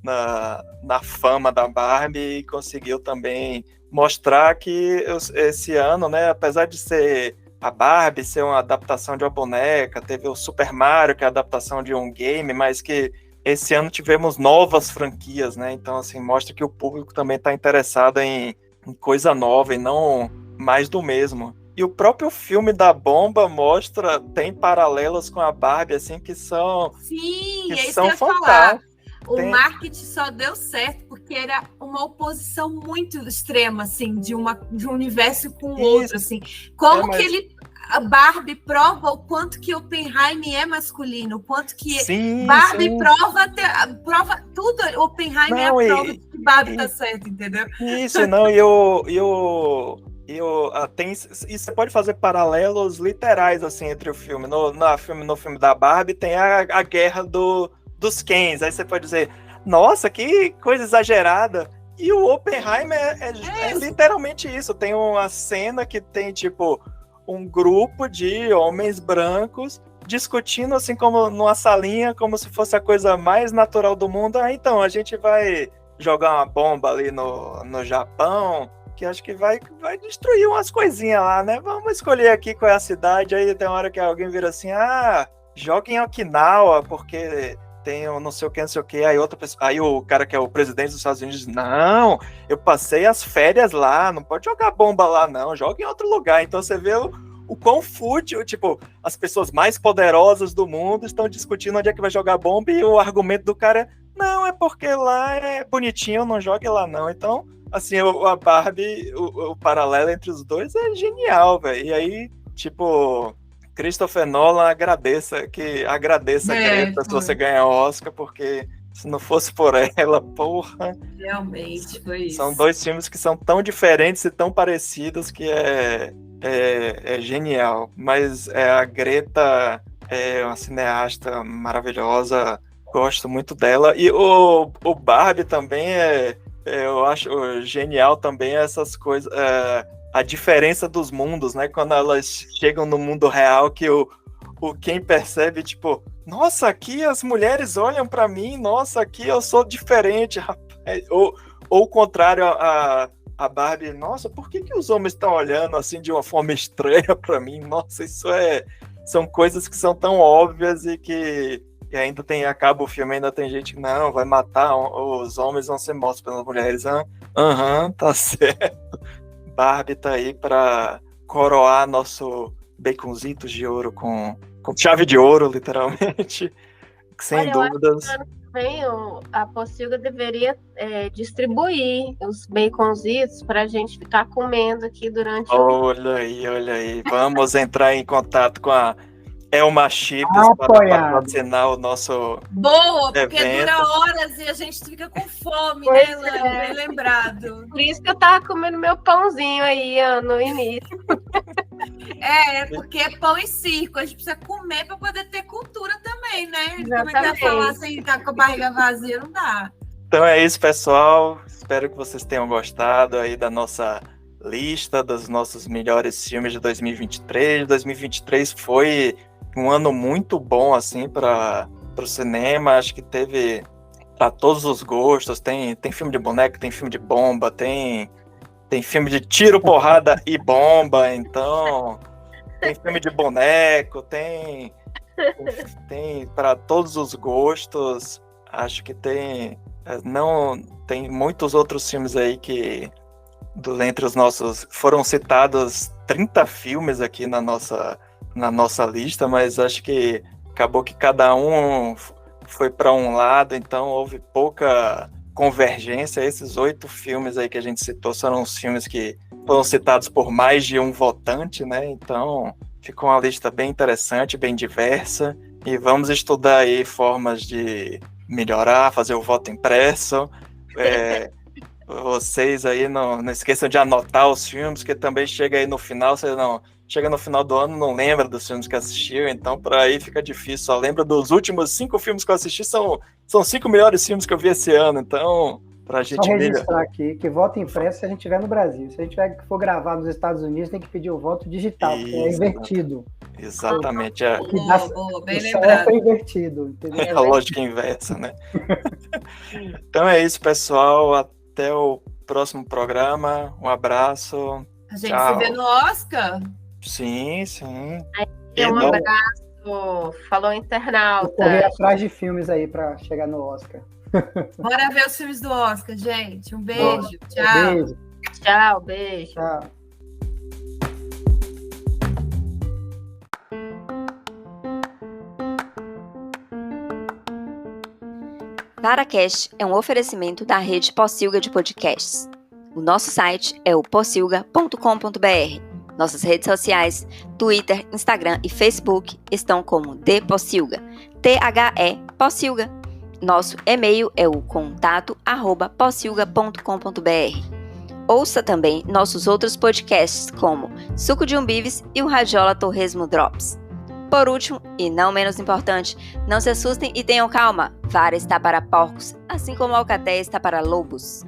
na fama da Barbie e conseguiu também mostrar que esse ano, né, apesar de ser a Barbie ser uma adaptação de uma boneca, teve o Super Mario, que é a adaptação de um game, mas que esse ano tivemos novas franquias, né? Então, assim, mostra que o público também está interessado em coisa nova e não mais do mesmo. E o próprio filme da Bomba tem paralelos com a Barbie, assim, que são Sim, que é isso que são eu ia falar. fantásticos. O marketing só deu certo porque era uma oposição muito extrema, assim, de um universo com o outro, assim. Como que a Barbie prova o quanto que Oppenheimer é masculino, o quanto que Barbie prova tudo. Oppenheimer é a prova de que Barbie tá certo, entendeu? Isso, não, e você pode fazer paralelos literais, assim, entre o filme. No filme da Barbie tem a guerra dos Kens. Aí você pode dizer, nossa, que coisa exagerada. E o Oppenheimer é literalmente isso. Tem uma cena que tem, tipo, um grupo de homens brancos discutindo, assim, como numa salinha, como se fosse a coisa mais natural do mundo. Ah, então, a gente vai jogar uma bomba ali no Japão, que acho que vai destruir umas coisinhas lá, né? Vamos escolher aqui qual é a cidade. Aí tem uma hora que alguém vira assim, joga em Okinawa, porque tem um não sei o que, aí outra pessoa, aí o cara que é o presidente dos Estados Unidos diz, não, eu passei as férias lá, não pode jogar bomba lá não, joga em outro lugar. Então você vê o quão fútil, tipo, as pessoas mais poderosas do mundo estão discutindo onde é que vai jogar bomba e o argumento do cara é, não, é porque lá é bonitinho, não jogue lá não. Então, assim, a Barbie, o paralelo entre os dois é genial, velho. E aí, tipo, Christopher Nolan agradeça a Greta se você ganhar o Oscar, porque se não fosse por ela, porra. Realmente, foi isso. São dois filmes que são tão diferentes e tão parecidos que é genial. Mas a Greta é uma cineasta maravilhosa, gosto muito dela. E o Barbie também eu acho genial também essas coisas. A diferença dos mundos, né? Quando elas chegam no mundo real, que quem percebe, tipo, nossa, aqui as mulheres olham pra mim, nossa, aqui eu sou diferente, rapaz. Ou o contrário, a Barbie, nossa, por que os homens estão olhando assim de uma forma estranha pra mim? Nossa, são coisas que são tão óbvias e que ainda acaba o filme, ainda tem gente que não, vai matar, os homens vão ser mortos pelas mulheres. Tá certo. Barbie tá aí para coroar nosso baconzitos de ouro com chave de ouro, literalmente. Sem dúvidas. A Pocilga deveria distribuir os baconzitos para a gente ficar comendo aqui durante Olha aí. Vamos entrar em contato com a Elma Chips para patrocinar o nosso Boa, porque evento. Dura horas e a gente fica com fome, né, Lani? Bem lembrado. Por isso que eu tava comendo meu pãozinho aí no início. Porque é pão e circo. A gente precisa comer para poder ter cultura também, né? Exatamente. Como é que vai falar sem estar com a barriga vazia? Não dá. Então é isso, pessoal. Espero que vocês tenham gostado aí da nossa lista dos nossos melhores filmes de 2023. 2023 foi um ano muito bom assim para o cinema. Acho que teve para todos os gostos. Tem filme de boneco, tem filme de bomba, tem filme de tiro, porrada e bomba. Então tem filme de boneco, tem para todos os gostos. Acho que tem muitos outros filmes aí que entre os nossos foram citados 30 filmes aqui na nossa lista, mas acho que acabou que cada um foi para um lado, então houve pouca convergência. Esses 8 filmes aí que a gente citou foram os filmes que foram citados por mais de um votante, né? Então ficou uma lista bem interessante, bem diversa, e vamos estudar aí formas de melhorar, fazer o voto impresso. Vocês aí não esqueçam de anotar os filmes, que também chega aí no final, chega no final do ano, não lembra dos filmes que assistiu, então por aí fica difícil, só lembra dos últimos 5 filmes que eu assisti, são 5 melhores filmes que eu vi esse ano, então pra gente... Só registrar aqui, que voto impresso se a gente tiver no Brasil, se a gente for gravar nos Estados Unidos, tem que pedir o voto digital, porque é invertido. Exatamente. Boa, bem O lembrado. certo é invertido, entendeu? É a lógica inversa, né? Então é isso, pessoal. Até o próximo programa. Um abraço. A gente Tchau. se vê no Oscar. Sim, sim. Um Não. abraço. Falou, Vou internauta. correr atrás de filmes aí para chegar no Oscar. Bora ver os filmes do Oscar, gente. Um beijo. Tchau. Beijo. Tchau, beijo. Tchau. VaraCast é um oferecimento da rede Pocilga de podcasts. O nosso site é o pocilga.com.br. Nossas redes sociais, Twitter, Instagram e Facebook estão como ThePocilga, THE Pocilga. Nosso e-mail é o contato@pocilga.com.br. Ouça também nossos outros podcasts como Suco de Umbives e o Radiola Torresmo Drops. Por último, e não menos importante, não se assustem e tenham calma. Vara está para porcos, assim como a alcatéia está para lobos.